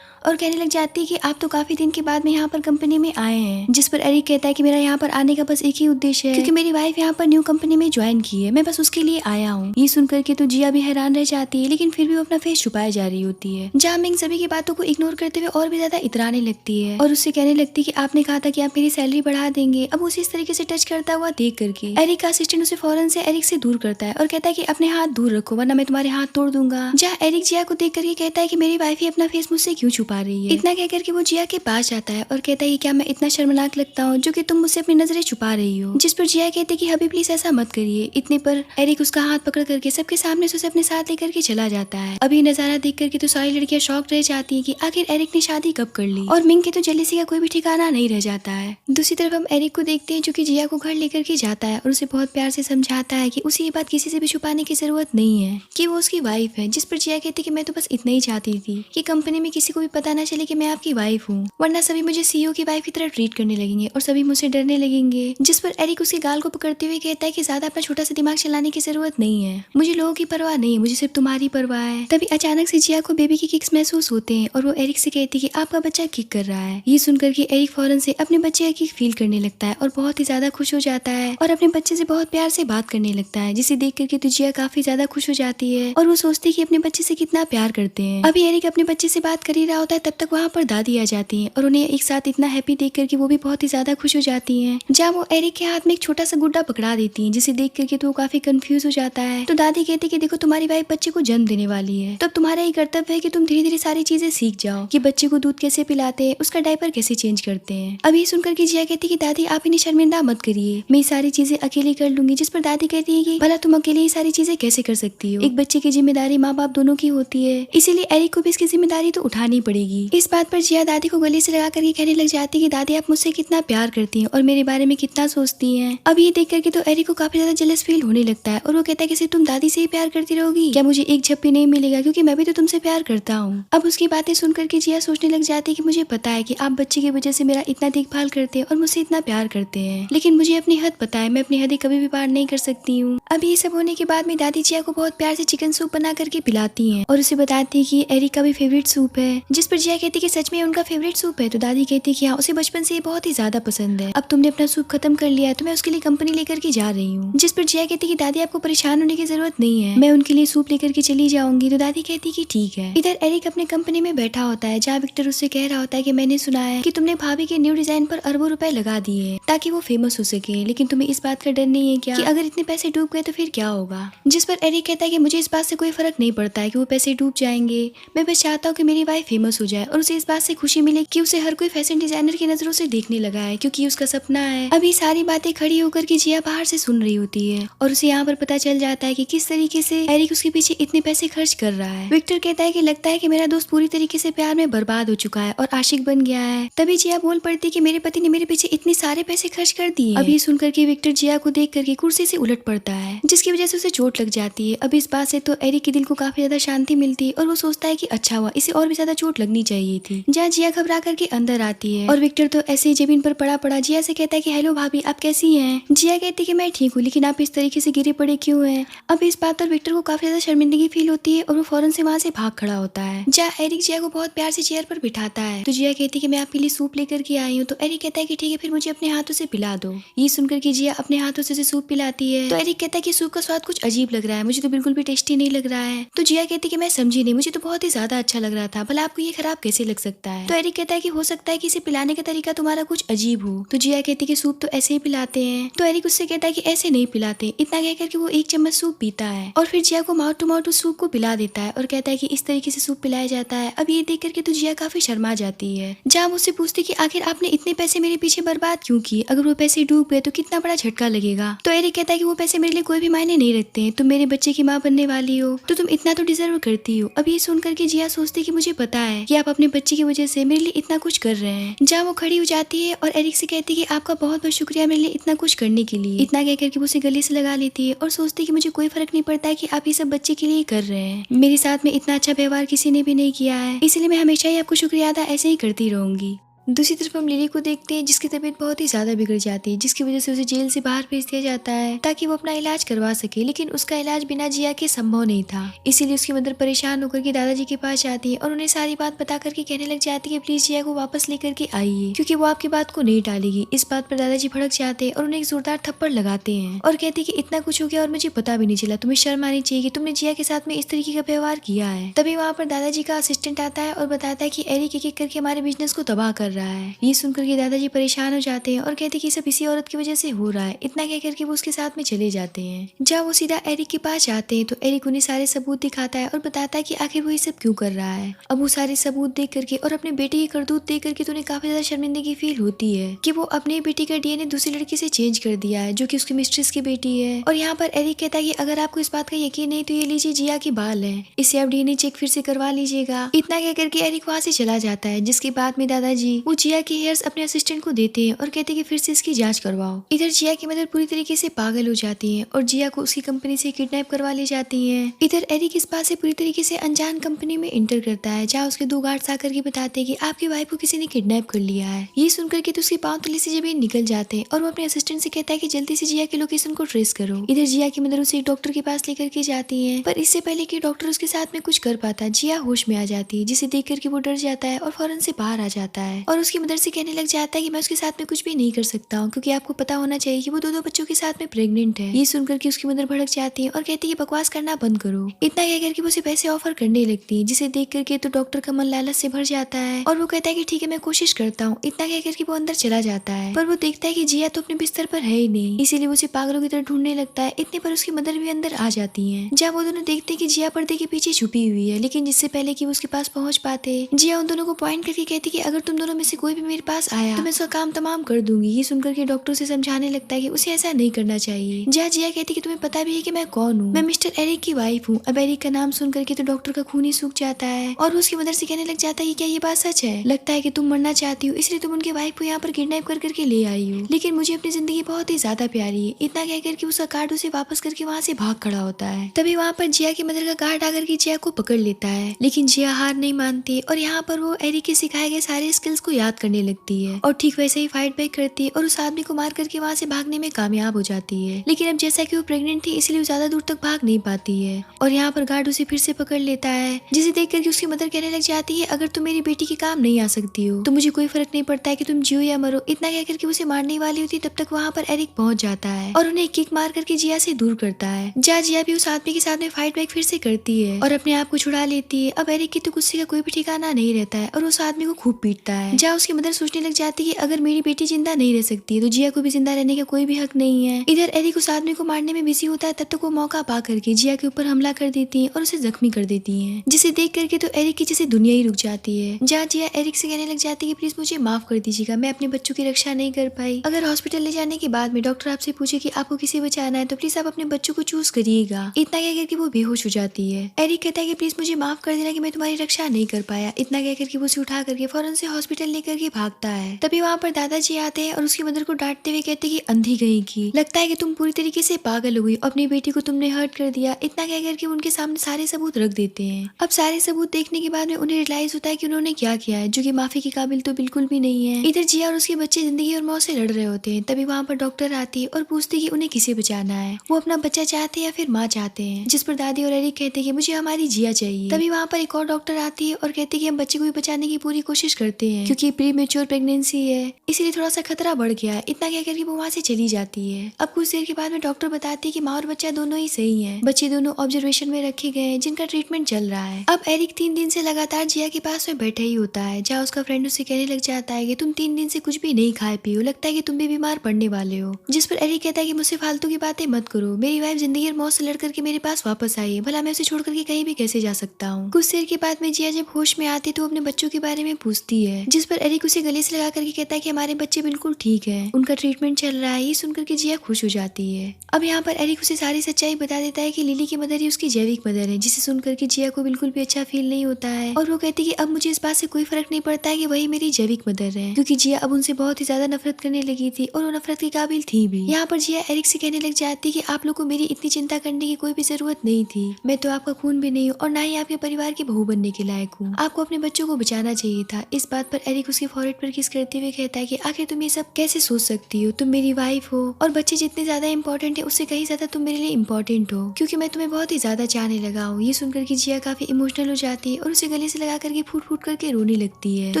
और कहने लग जाती है कि आप तो काफी दिन के बाद में यहाँ पर कंपनी में आए हैं। जिस पर एरिक कहता है कि मेरा यहाँ पर आने का बस एक ही उद्देश्य है, क्योंकि मेरी वाइफ यहाँ पर न्यू कंपनी में ज्वाइन की है, मैं बस उसके लिए आया हूँ। ये सुनकर के तो जिया भी हैरान रह जाती है, लेकिन फिर भी वो अपना फेस छुपाए जा रही होती है। जहाँ मिंग सभी की बातों को इग्नोर करते हुए और भी ज्यादा इतराने लगती है और उससे कहने लगती है कि आपने कहा था कि आप मेरी सैलरी बढ़ा देंगे। अब उसे इस तरीके से टच करता हुआ देख करके एरिक का असिस्टेंट उसे फौरन से एरिक से दूर करता है और कहता है कि अपने हाथ दूर रखो, वरना मैं तुम्हारे हाथ तोड़ दूंगा। जहाँ एरिक जिया को देख करके कहता है कि मेरी वाइफ ही अपना फेस मुझसे क्यों छुपा रही है। इतना करके वो जिया के पास जाता है और कहता है कि क्या मैं इतना शर्मनाक लगता हूँ जो कि तुम मुझसे अपनी नजरें छुपा रही हो। जिस पर जिया कहती है कि अभी प्लीज ऐसा मत करिए। इतने पर एरिक उसका हाथ पकड़ करके सबके सामने से उसे अपने साथ लेकर के चला जाता है। अभी नजारा देख करके तो सारी लड़कियां शॉक रह जाती है कि आखिर एरिक ने शादी कब कर ली, और मिंग के तो जेलसी का कोई भी ठिकाना नहीं रह जाता है। दूसरी तरफ हम एरिक को देखते हैं जो कि जिया को घर लेकर के जाता है और उसे बहुत प्यार से समझाता है कि उसे ये बात किसी से भी छुपाने की जरूरत नहीं है कि वो उसकी वाइफ है। जिस पर जिया कहती कि मैं तो बस इतना ही चाहती थी कि कंपनी में किसी को भी पता ना चले कि मैं आपकी वाइफ हूँ, वरना सभी मुझे सीईओ की वाइफ की तरह ट्रीट करने लगेंगे और सभी मुझसे डरने लगेंगे। जिस पर एरिक उसके गाल को पकड़ते हुए कहता है कि ज्यादा अपना छोटा सा दिमाग चलाने की जरूरत नहीं है, मुझे लोगों की परवाह नहीं, मुझे सिर्फ तुम्हारी परवाह है। तभी अचानक से जिया को बेबी की किक्स महसूस होते हैं और वो एरिक से कहती है कि आपका बच्चा किक कर रहा है। ये सुनकर के एरिक फौरन से अपने बच्चे का किक फील करने लगता है और बहुत ही ज्यादा खुश हो जाता है और अपने बच्चे से बहुत प्यार से बात करने लगता है, जिसे देख करके तो जिया काफी ज्यादा खुश हो जाती है और वो सोचती है कि अपने बच्चे से कितना प्यार करते हैं। अभी एरिक अपने बच्चे से बात कर ही रहा होता होता है तब तक वहाँ पर दादी आ जाती है और उन्हें एक साथ इतना हैप्पी देख करके वो भी बहुत ही ज्यादा खुश हो जाती है। जहाँ वो एरिक के हाथ में एक छोटा सा गुड्डा पकड़ा देती है, जिसे देख करके तो वो काफी कंफ्यूज हो जाता है। तो दादी कहती है कि देखो तुम्हारी वाइफ बच्चे को जन्म देने वाली है, तो अब तुम्हारा ही कर्तव्य है कि तुम धीरे धीरे सारी चीजें सीख जाओ कि बच्चे को दूध कैसे पिलाते हैं, उसका डायपर कैसे चेंज करते हैं। अब ये सुनकर के जिया कहती है कि दादी आप इन्हें शर्मिंदा मत करिए, मैं ये सारी चीजें अकेले कर लूंगी। जिस पर दादी कहती है कि भला तुम अकेले ये सारी चीजें कैसे कर सकती हो, एक बच्चे की जिम्मेदारी माँ बाप दोनों की होती है, इसीलिए एरिक को भी इसकी जिम्मेदारी तो उठानी पड़ेगी। इस बात पर जिया दादी को गले से लगा करके कहने लग जाती है कि दादी आप मुझसे कितना प्यार करती हैं और मेरे बारे में कितना सोचती हैं। अब ये देख करके तो एरिक को काफी ज्यादा जेलस फील होने लगता है और वो कहता है कि सिर्फ तुम दादी से ही प्यार करती रहोगी क्या, मुझे एक झप्पी नहीं मिलेगा क्योंकि मैं भी तो तुमसे प्यार करता हूँ। अब उसकी बातें सुनकर के जिया सोचने लग जाती है कि मुझे पता है कि आप बच्चे की वजह से मेरा इतना देखभाल करते हैं और मुझसे इतना प्यार करते हैं, लेकिन मुझे अपनी हद पता है, मैं अपनी हदें कभी भी पार नहीं कर सकती हूँ। अब ये सब होने के बाद में दादी जिया को बहुत प्यार से चिकन सूप बना करके पिलाती हैं और उसे बताती है कि एरिक का भी फेवरेट सूप है। जिस पर जिया कहती है कि सच में उनका फेवरेट सूप है, तो दादी कहती है कि हाँ उसे बचपन से बहुत ही ज्यादा पसंद है। अब तुमने अपना सूप खत्म कर लिया है तो मैं उसके लिए कंपनी लेकर के जा रही हूँ। जिस पर जिया कहती है कि दादी आपको परेशान होने की जरूरत नहीं है, मैं उनके लिए सूप लेकर के चली जाऊंगी। तो दादी कहती है कि ठीक है। इधर एरिक अपने कंपनी में बैठा होता है जहाँ विक्टर उससे कह रहा होता है कि मैंने सुना है कि तुमने भाभी के न्यू डिजाइन पर अरबों रुपए लगा दिए ताकि वो फेमस हो सके, लेकिन तुम्हें इस बात का डर नहीं है क्या कि अगर इतने पैसे डूब गए तो फिर क्या होगा। जिस पर एरिक कहता है कि मुझे इस बात से कोई फर्क नहीं पड़ता है कि वो पैसे डूब जाएंगे, मैं बस चाहता हूँ कि मेरी वाइफ फेमस हो जाए और उसे इस बात से खुशी मिले कि उसे हर कोई फैशन डिजाइनर की नजरों से देखने लगा है क्योंकि उसका सपना है। अभी सारी बातें खड़ी होकर के जिया बाहर से सुन रही होती है और उसे यहाँ पर पता चल जाता है कि किस तरीके से एरिक उसके पीछे इतने पैसे खर्च कर रहा है। विक्टर कहता है कि लगता है कि मेरा दोस्त पूरी तरीके से प्यार में बर्बाद हो चुका है और आशिक बन गया है। तभी जिया बोल पड़ती कि मेरे पति ने मेरे पीछे इतने सारे पैसे खर्च कर दिए। अभी सुनकर के विक्टर जिया को देख करके कुर्सी से उलट पड़ता है जिसकी वजह से उसे चोट लग जाती है। अब इस बात से तो एरिक के दिल को काफी ज्यादा शांति मिलती है और वो सोचता है कि अच्छा हुआ, इसे और भी ज्यादा चोट लगनी चाहिए थी। जहाँ जिया घबरा करके अंदर आती है और विक्टर तो ऐसे ही जमीन पर पड़ा पड़ा जिया से कहता है कि हेलो भाभी आप कैसी हैं। जिया कहती है कि मैं ठीक हूँ, लेकिन आप इस तरीके से गिरे पड़े क्यों हैं। अब इस बात पर विक्टर को काफी ज्यादा शर्मिंदगी फील होती है और वो फौरन से वहाँ से भाग खड़ा होता है। जहाँ एरिक जिया को बहुत प्यार से चेयर पर बिठाता है तो जिया कहती है कि मैं आपके लिए सूप लेकर के आई हूँ। तो एरिक कहता है कि ठीक है फिर मुझे अपने हाथों से पिला दो। ये सुनकर के जिया अपने हाथों से सूप पिलाती है तो एरिक कहता है कि सूप का स्वाद कुछ अजीब लग रहा है, मुझे तो बिल्कुल भी टेस्टी नहीं लग रहा है। तो जिया कहती है कि मैं समझी नहीं, मुझे तो बहुत ही ज्यादा अच्छा लग रहा था, भला आपको ये खराब कैसे लग सकता है। तो एरिक कहता है कि हो सकता है कि इसे पिलाने का तरीका तुम्हारा कुछ अजीब हो। तो जिया कहती है कि सूप तो ऐसे ही पिलाते हैं। तो एरिक उससे कहता है कि ऐसे नहीं पिलाते। इतना कहकर के वो एक चम्मच सूप पीता है और फिर जिया को माउथ टू माउथ सूप को पिला देता है और कहता है कि इस तरीके से सूप पिलाया जाता है। अब ये देख करके तो जिया काफी शर्मा जाती है। जहाँ उससे पूछती कि आखिर आपने इतने पैसे मेरे पीछे बर्बाद क्यों किए, अगर वो पैसे डूब गए तो कितना बड़ा झटका लगेगा। तो एरिक कहता है कि वो पैसे मेरे लिए कोई भी मायने नहीं रखते हैं, तुम मेरे बच्चे की माँ बनने वाली हो तो तुम इतना तो डिजर्व करती हो। अब ये सुनकर के जिया सोचती कि मुझे पता है कि आप अपने बच्चे की वजह से मेरे लिए इतना कुछ कर रहे हैं। जहाँ वो खड़ी हो जाती है और एरिक से कहती है कि आपका बहुत बहुत शुक्रिया मेरे लिए इतना कुछ करने के लिए। इतना कहकर के वो उसे गले से लगा लेती है और सोचती कि मुझे कोई फर्क नहीं पड़ता है कि आप ये सब बच्चे के लिए कर रहे हैं, मेरे साथ में इतना अच्छा व्यवहार किसी ने भी नहीं किया है, इसलिए मैं हमेशा ही आपको शुक्रिया अदा ऐसे ही करती रहूंगी। दूसरी तरफ हम लिली को देखते हैं जिसकी तबीयत बहुत ही ज्यादा बिगड़ जाती है, जिसकी वजह से उसे जेल से बाहर भेज दिया जाता है ताकि वो अपना इलाज करवा सके, लेकिन उसका इलाज बिना जिया के संभव नहीं था। इसीलिए उसकी मदर परेशान होकर के दादाजी के पास जाती है और उन्हें सारी बात बता करके कहने लग जाती है कि प्लीज जिया को वापस लेकर के आइए क्योंकि वो आपकी बात को नहीं टालेगी। इस बात पर दादाजी भड़क जाते हैं और उन्हें एक जोरदार थप्पड़ लगाते हैं और कहते हैं कि इतना कुछ हो गया और मुझे पता भी नहीं चला, तुम्हें शर्म आनी चाहिए कि तुमने जिया के साथ में इस तरीके का व्यवहार किया है। तभी वहाँ पर दादाजी का असिस्टेंट आता है और बताता है कि एरिक एक एक करके हमारे बिजनेस को तबाह कर रहा है। ये सुनकर के दादाजी परेशान हो जाते हैं और कहते हैं कि सब इसी औरत की वजह से हो रहा है। इतना कहकर के वो उसके साथ में चले जाते हैं। जब वो सीधा एरिक के पास जाते हैं तो एरिक उन्हें सारे सबूत दिखाता है और बताता है कि आखिर वो ये सब क्यों कर रहा है। अब वो सारे सबूत देख करके और अपने बेटे की करतूत देख करके तो उन्हें काफी ज्यादा शर्मिंदगी फील होती है कि वो अपने बेटी का डीएनए दूसरी लड़की से चेंज कर दिया है जो कि उसकी मिस्ट्रेस की बेटी है। और यहाँ पर एरिक कहता है कि अगर आपको इस बात का यकीन नहीं तो ये लीजिए जिया की बाल है, इसे आप डीएनए चेक फिर से करवा लीजिएगा। इतना कहकर के एरिक वहाँ से चला जाता है, जिसके बाद में दादाजी वो जिया के हेयर्स अपने असिस्टेंट को देते हैं और कहते हैं कि फिर से इसकी जांच करवाओ। इधर जिया की मदर पूरी तरीके से पागल हो जाती है और जिया को उसकी कंपनी से किडनैप करवा ले जाती है। इधर एरिक इस बात से पूरी तरीके से अनजान कंपनी में इंटर करता है जहाँ उसके दो गार्ड्स आकर के बताते हैं कि आपकी वाइफ को किसी ने किडनैप कर लिया है। ये सुनकर के तो उसके पांव तले से जब ये निकल जाते हैं और वो अपने असिस्टेंट से कहता है कि जल्दी से जिया की लोकेशन को ट्रेस करो। इधर जिया की मदर उसे एक डॉक्टर के पास लेकर के जाती है, पर इससे पहले कि डॉक्टर उसके साथ में कुछ कर पाता जिया होश में आ जाती है, जिसे देख करके वो डर जाता है और फौरन से बाहर आ जाता है और उसकी मदर से कहने लग जाता है कि मैं उसके साथ में कुछ भी नहीं कर सकता हूँ, क्योंकि आपको पता होना चाहिए कि वो दो बच्चों के साथ में प्रेग्नेंट है। ये सुनकर के उसकी मदर भड़क जाती है और कहती है बकवास करना बंद करो। इतना कह करके वो उसे पैसे ऑफर करने लगती है, जिसे देख करके तो डॉक्टर का मन लालच से भर जाता है और वो कहता है कि ठीक है मैं कोशिश करता हूँ। इतना कह करके वो अंदर चला जाता है, पर वो देखता है कि जिया तो अपने बिस्तर पर है ही नहीं, इसीलिए वो उसे पागलों की तरह ढूंढने लगता है। इतने पर उसकी मदर भी अंदर आ जाती है। जब वो दोनों देखते हैं कि जिया पर्दे के पीछे छुपी हुई है, लेकिन जिससे पहले कि वो उसके पास पहुंच पाते, जिया उन दोनों को पॉइंट करके कहती कि अगर तुम दोनों में से कोई भी मेरे पास आया तो मैं उसका काम तमाम कर दूंगी। ये सुनकर के डॉक्टर से समझाने लगता है कि उसे ऐसा नहीं करना चाहिए। जहाँ जिया कहती कि तुम्हें पता भी है कि मैं कौन हूँ, मैं मिस्टर एरिक की वाइफ हूँ। अब एरिक का नाम सुन करके तो डॉक्टर का खून ही सूख जाता है और उसकी मदर से कहने लग जाता है कि क्या ये बात सच है? लगता है कि तुम मरना चाहती हो, इसलिए तुम उनके वाइफ को यहाँ पर किडनैप कर करके ले आई हो, लेकिन मुझे अपनी जिंदगी बहुत ही ज्यादा प्यारी है। इतना कह करके उसका कार्ड उसे वापस करके वहाँ से भाग खड़ा होता है। तभी वहाँ पर जिया की मदर का गार्ड आकर के जिया को पकड़ लेता है, लेकिन जिया हार नहीं मानती और यहाँ पर वो एरिक के सिखाए गए सारे स्किल्स को याद करने लगती है और ठीक वैसे ही फाइट बैक करती है और उस आदमी को मार करके वहाँ से भागने में कामयाब हो जाती है। लेकिन अब जैसा कि वो प्रेग्नेंट थी इसलिए वो ज्यादा दूर तक भाग नहीं पाती है और यहाँ पर गार्ड उसे फिर से पकड़ लेता है, जिसे देख करके उसकी मदर कहने लग जाती है अगर तुम मेरी बेटी के काम नहीं आ सकती हो तो मुझे कोई फर्क नहीं पड़ता है कि तुम जियो या मरो। इतना कह करके उसे मारने वाली होती तब तक वहाँ पर एरिक पहुंच जाता है और उन्हें किक मार करके जिया से दूर करता है। जहाँ जिया भी उस आदमी के साथ में फाइट बैक फिर से करती है और अपने आप को छुड़ा लेती है। अब एरिक की तो गुस्से का कोई भी ठिकाना नहीं रहता है और उस आदमी को खूब पीटता है। जहाँ उसकी मदर सोचने लग जाती है अगर मेरी बेटी जिंदा नहीं रह सकती तो जिया को भी जिंदा रहने का कोई भी हक नहीं है। इधर एरिक उस आदमी को मारने में बिजी होता है, तब तक वो मौका पा करके जिया के ऊपर हमला कर देती है और उसे जख्मी कर देती है, जिसे देख करके तो एरिक की जैसे दुनिया ही रुक जाती है। जहाँ जिया एरिक से कहने लग जाती है प्लीज मुझे माफ कर दीजिएगा, मैं अपने बच्चों की रक्षा नहीं कर पाई। अगर हॉस्पिटल ले जाने के बाद में डॉक्टर आपसे पूछे कि आपको किसे बचाना है तो प्लीज आप अपने बच्चों को चूज करिएगा। इतना कह करके वो बेहोश हो जाती है। एरिक कहता है कि प्लीज मुझे माफ कर देना कि मैं तुम्हारी रक्षा नहीं कर पाया। इतना कह करके वो उसे उठा करके फौरन से हॉस्पिटल लेकर के भागता है। तभी वहाँ पर दादाजी आते हैं और उसकी मदर को डांटते हुए कहते हैं कि अंधी गई की, लगता है कि तुम पूरी तरीके से पागल हो गई, अपनी बेटी को तुमने हर्ट कर दिया। इतना कह करके उनके सामने सारे सबूत रख देते हैं। अब सारे सबूत देखने के बाद में उन्हें रियलाइज होता है कि उन्होंने क्या किया है, जो कि माफी के काबिल तो बिल्कुल भी नहीं है। इधर जिया और उसके बच्चे जिंदगी और मौत से लड़ रहे होते हैं। तभी वहाँ पर डॉक्टर आती है और पूछती है कि उन्हें किसे बचाना है, वो अपना बच्चा चाहते हैं या फिर माँ चाहते हैं, जिस पर दादी और एरिक कहते हैं कि मुझे हमारी जिया चाहिए। तभी वहाँ पर एक और डॉक्टर आती है और कहती है कि हम बच्चे को भी बचाने की पूरी कोशिश करते हैं, क्योंकि प्री मेच्योर प्रेगनेंसी है इसलिए थोड़ा सा खतरा बढ़ गया है। इतना कह करके वो वहाँ से चली जाती है। अब कुछ देर के बाद में डॉक्टर बताती है कि माँ और बच्चा दोनों ही सही है, बच्चे दोनों ऑब्जर्वेशन में रखे गए हैं जिनका ट्रीटमेंट चल रहा है। अब एरिक 3 दिन से लगातार जिया के पास में बैठा ही होता है, जहाँ उसका फ्रेंड उससे कहने लग जाता है कि तुम 3 दिन से कुछ भी नहीं खाए पी हो, लगता है कि तुम भी बीमार पड़ने वाले हो। जिस पर एरिक कहता है कि मुझसे फालतू की बातें मत करो, मेरी वाइफ जिंदगी और मौत से लड़ करके मेरे पास वापस आई है, भला मैं उसे छोड़ करके कहीं भी कैसे जा सकता हूँ। कुछ देर के बाद में जिया जब होश में आती तो अपने बच्चों के बारे में पूछती है, जिस पर एरिक उसे गले से लगा करके कहता है कि हमारे बच्चे बिल्कुल ठीक है, उनका ट्रीटमेंट चल रहा है। ये सुनकर के जिया खुश हो जाती है। अब यहाँ पर एरिक उसे सारी सच्चाई बता देता है कि लिली की मदर ही उसकी जैविक मदर है, जिसे सुनकर के जिया को बिल्कुल भी अच्छा फील नहीं होता है और वो कहती है कि अब मुझे इस बात से कोई फर्क नहीं पड़ता है कि वही मेरी जैविक मदर है, क्योंकि जिया अब उनसे बहुत ही ज्यादा नफरत करने लगी थी और वो नफरत के काबिल थी भी। यहाँ पर जिया एरिक से कहने लग जाती है कि आप लोग को मेरी इतनी चिंता करने की कोई भी जरूरत नहीं थी, मैं तो आपका खून भी नहीं हूँ और ना ही आपके परिवार की बहू बनने के लायक हूँ, आपको अपने बच्चों को बचाना चाहिए था। इस बात पर एरिक उसके फॉरहेड पर किस करते हुए कहता है कि आखिर तुम ये सब कैसे सोच सकती हो, तुम मेरी वाइफ हो और बच्चे जितने ज्यादा इंपॉर्टेंट है उससे कहीं ज्यादा तुम मेरे लिए इंपॉर्टेंट हो, क्योंकि मैं तुम्हें बहुत ही ज्यादा चाहने लगा हूँ। ये सुनकर की जिया काफी इमोशनल हो जाती है और उसे गले से लगा करके फूट फूट करके रोने लगती है। तो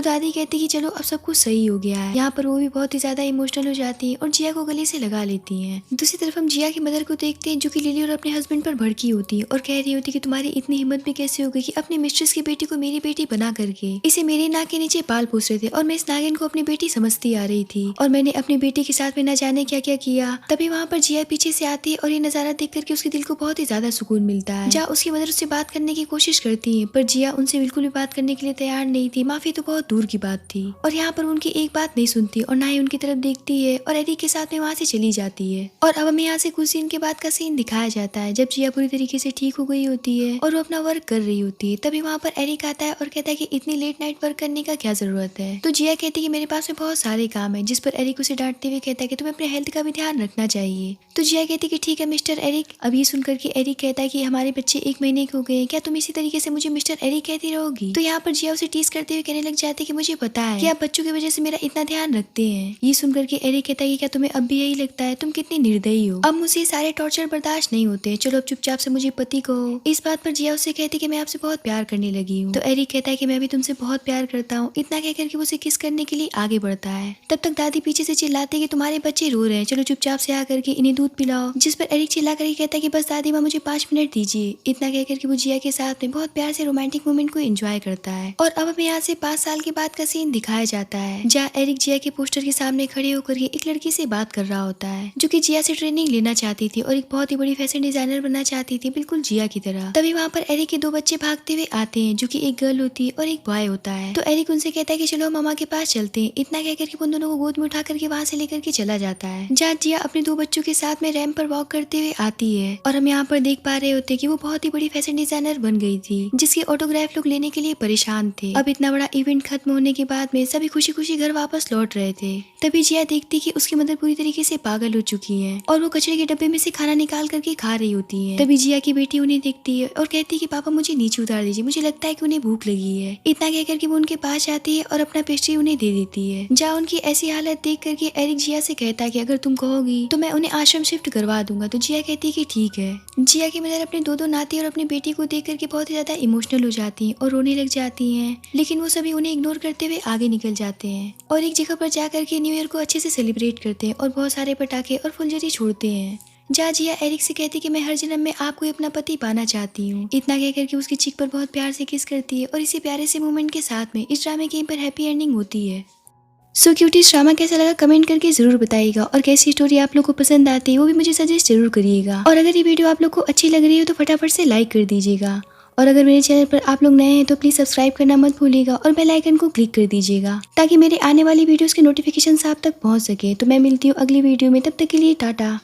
दादी कहती है कि चलो अब सब कुछ सही हो गया है। यहाँ पर वो भी बहुत ही ज्यादा इमोशनल हो जाती है और जिया को गले से लगा लेती है। दूसरी तरफ हम जिया की मदर को देखते हैं, जो कि लिली और अपने हस्बैंड पर भड़की होती है और कह रही होती है कि तुम्हारी इतनी हिम्मत भी कैसे हो गई कि अपनी मिस्ट्रेस की बेटी को मेरी बेटी बना करके इसे मेरे नाक के नीचे पाल पोस रहे थे और मैं इस नागिन को अपनी बेटी समझती आ रही थी और मैंने अपनी बेटी के साथ में न जाने क्या क्या किया। तभी वहाँ पर जिया पीछे से आती है और ये नजारा देख करके उसके दिल को बहुत ही ज्यादा सुकून मिलता है। जहाँ उसकी मदर उससे बात करने की कोशिश करती है, पर जिया उनसे बिल्कुल भी बात करने के लिए तैयार नहीं थी। माफी तो बहुत दूर की बात थी और यहाँ पर उनकी एक बात नहीं सुनती और ना ही उनकी तरफ देखती है और एरिक के साथ में वहाँ से चली जाती है। और अब हमें यहाँ से कुछ दिन के बाद का सीन दिखाया जाता है जब जिया पूरी तरीके से ठीक हो गई होती है और वो अपना वर्क कर रही होती है। तभी वहाँ पर एरिक आता है और कहता है कि इतनी लेट नाइट वर्क करने का क्या जरूरत है। तो जिया कहती है कि मेरे पास में बहुत सारे काम है, जिस पर एरिक उसे डांटते हुए कहता है कि तुम्हें अपने हेल्थ का भी ध्यान रखना चाहिए। तो जिया कहती है कि ठीक है मिस्टर एरिक। अब ये सुनकर के एरिक कहता है कि हमारे बच्चे 1 महीने के हो गए, क्या तुम इसी तरीके से मुझे मिस्टर एरिक कहती रहोगी। तो यहाँ पर जिया उसे टीज करते हुए कहने लग जाती है कि मुझे पता है कि आप बच्चों की वजह से मेरा इतना ध्यान रखते हैं। ये सुनकर के एरिक कहता है कि क्या तुम्हें अब भी यही लगता है, तुम कितनी निर्दयी हो, अब मुझे सारे टॉर्चर बर्दाश्त नहीं होते, चलो अब चुपचाप से मुझे पति कहो। इस बात पर जिया उससे कहती कि मैं आपसे बहुत प्यार करने लगी हूँ। तो एरिक कहता है कि मैं भी तुमसे बहुत प्यार करता हूँ। इतना कह करके वो उसे किस करने के लिए आगे बढ़ता है। तब तक दादी पीछे से चिल्लाती है कि तुम्हारे बच्चे रो रहे हैं, चलो चुपचाप से आकर के इन्हें दूध पिलाओ। जिस पर एरिक चिल्ला करके कहता है कि बस दादी माँ मुझे 5 मिनट दीजिए। इतना कहकर के वो जिया के साथ में बहुत प्यार से रोमांटिक मोमेंट को एंजॉय करता है। और अब हमें यहाँ से 5 साल के बाद का सीन दिखाया जाता है, जहाँ एरिक जिया के पोस्टर के सामने खड़े होकर के एक लड़की से बात कर रहा होता है, जो कि जिया से ट्रेनिंग लेना चाहती थी और एक बहुत ही बड़ी फैशन डिजाइनर बनना चाहती थी, बिल्कुल जिया की तरह। तभी वहाँ पर एरिक के 2 बच्चे भागते हुए आते हैं, जो कि एक गर्ल होती है और एक बॉय होता है। तो एरिक उनसे कहता है कि चलो मामा के पास चलते हैं। इतना कहकर के उन दोनों को गोद में उठा करके वहाँ से लेकर के चला जाता है, जहाँ जिया अपने 2 बच्चों के साथ में रैंप पर वॉक करते हुए आती है। और हम यहाँ पर देख पा रहे होते कि वो बहुत ही बड़ी फैशन डिजाइनर बन गई थी, जिसके ऑटोग्राफ लोग लेने के लिए परेशान थे। अब इतना बड़ा इवेंट खत्म होने के बाद में सभी खुशी खुशी घर वापस लौट रहे थे। तभी जिया देखती कि उसकी मदर पूरी तरीके से पागल हो चुकी है और वो कचरे के डब्बे में से खाना निकाल करके खा रही होती है। तभी जिया की बेटी उन्हें देखती है और कहती है कि पापा मुझे नीचे उतार दीजिए, मुझे लगता है कि उन्हें भूख लगी है। इतना कहकर के वो उनके पास जाती है और अपना पेस्ट्री उन्हें दे देती है। जहाँ उनकी ऐसी हालत देख करके एरिक जिया से कहता है कि अगर तुम कहोगी तो मैं उन्हें आश्रम शिफ्ट करवा दूंगा। तो जिया कहती है कि ठीक है। जिया की मदर अपने 2 नाती और अपनी बेटी को देख करके बहुत ही ज्यादा इमोशनल हो जाती है और रोने लग जाती है, लेकिन वो सभी उन्हें इग्नोर करते हुए आगे निकल जाते हैं और एक जगह पर जाकर के न्यू ईयर को अच्छे से सेलिब्रेट करते हैं और बहुत सारे पटाखे और फुलझड़ी छोड़ते हैं। जहाँ जिया एरिक से कहती कि मैं हर जन्म में आपको अपना पति पाना चाहती हूँ। इतना कहकर के उसकी चीख पर बहुत प्यार से किस करती है और इसी प्यारे से मोमेंट के साथ में इस ड्रामे की पर हैप्पी एंडिंग होती है। सो क्यूटीज ड्रामा कैसा लगा कमेंट करके जरूर बताइएगा और कैसी स्टोरी आप लोग को पसंद आती है वो भी मुझे सजेस्ट जरूर करिएगा। और अगर ये वीडियो आप लोग को अच्छी लग रही हो तो फटाफट से लाइक कर दीजिएगा। और अगर मेरे चैनल पर आप लोग नए हैं तो प्लीज सब्सक्राइब करना मत भूलिएगा और बेल आइकन को क्लिक कर दीजिएगा, ताकि मेरे आने वाली वीडियोस के नोटिफिकेशन आप तक पहुंच सके। तो मैं मिलती हूँ अगली वीडियो में, तब तक के लिए टाटा।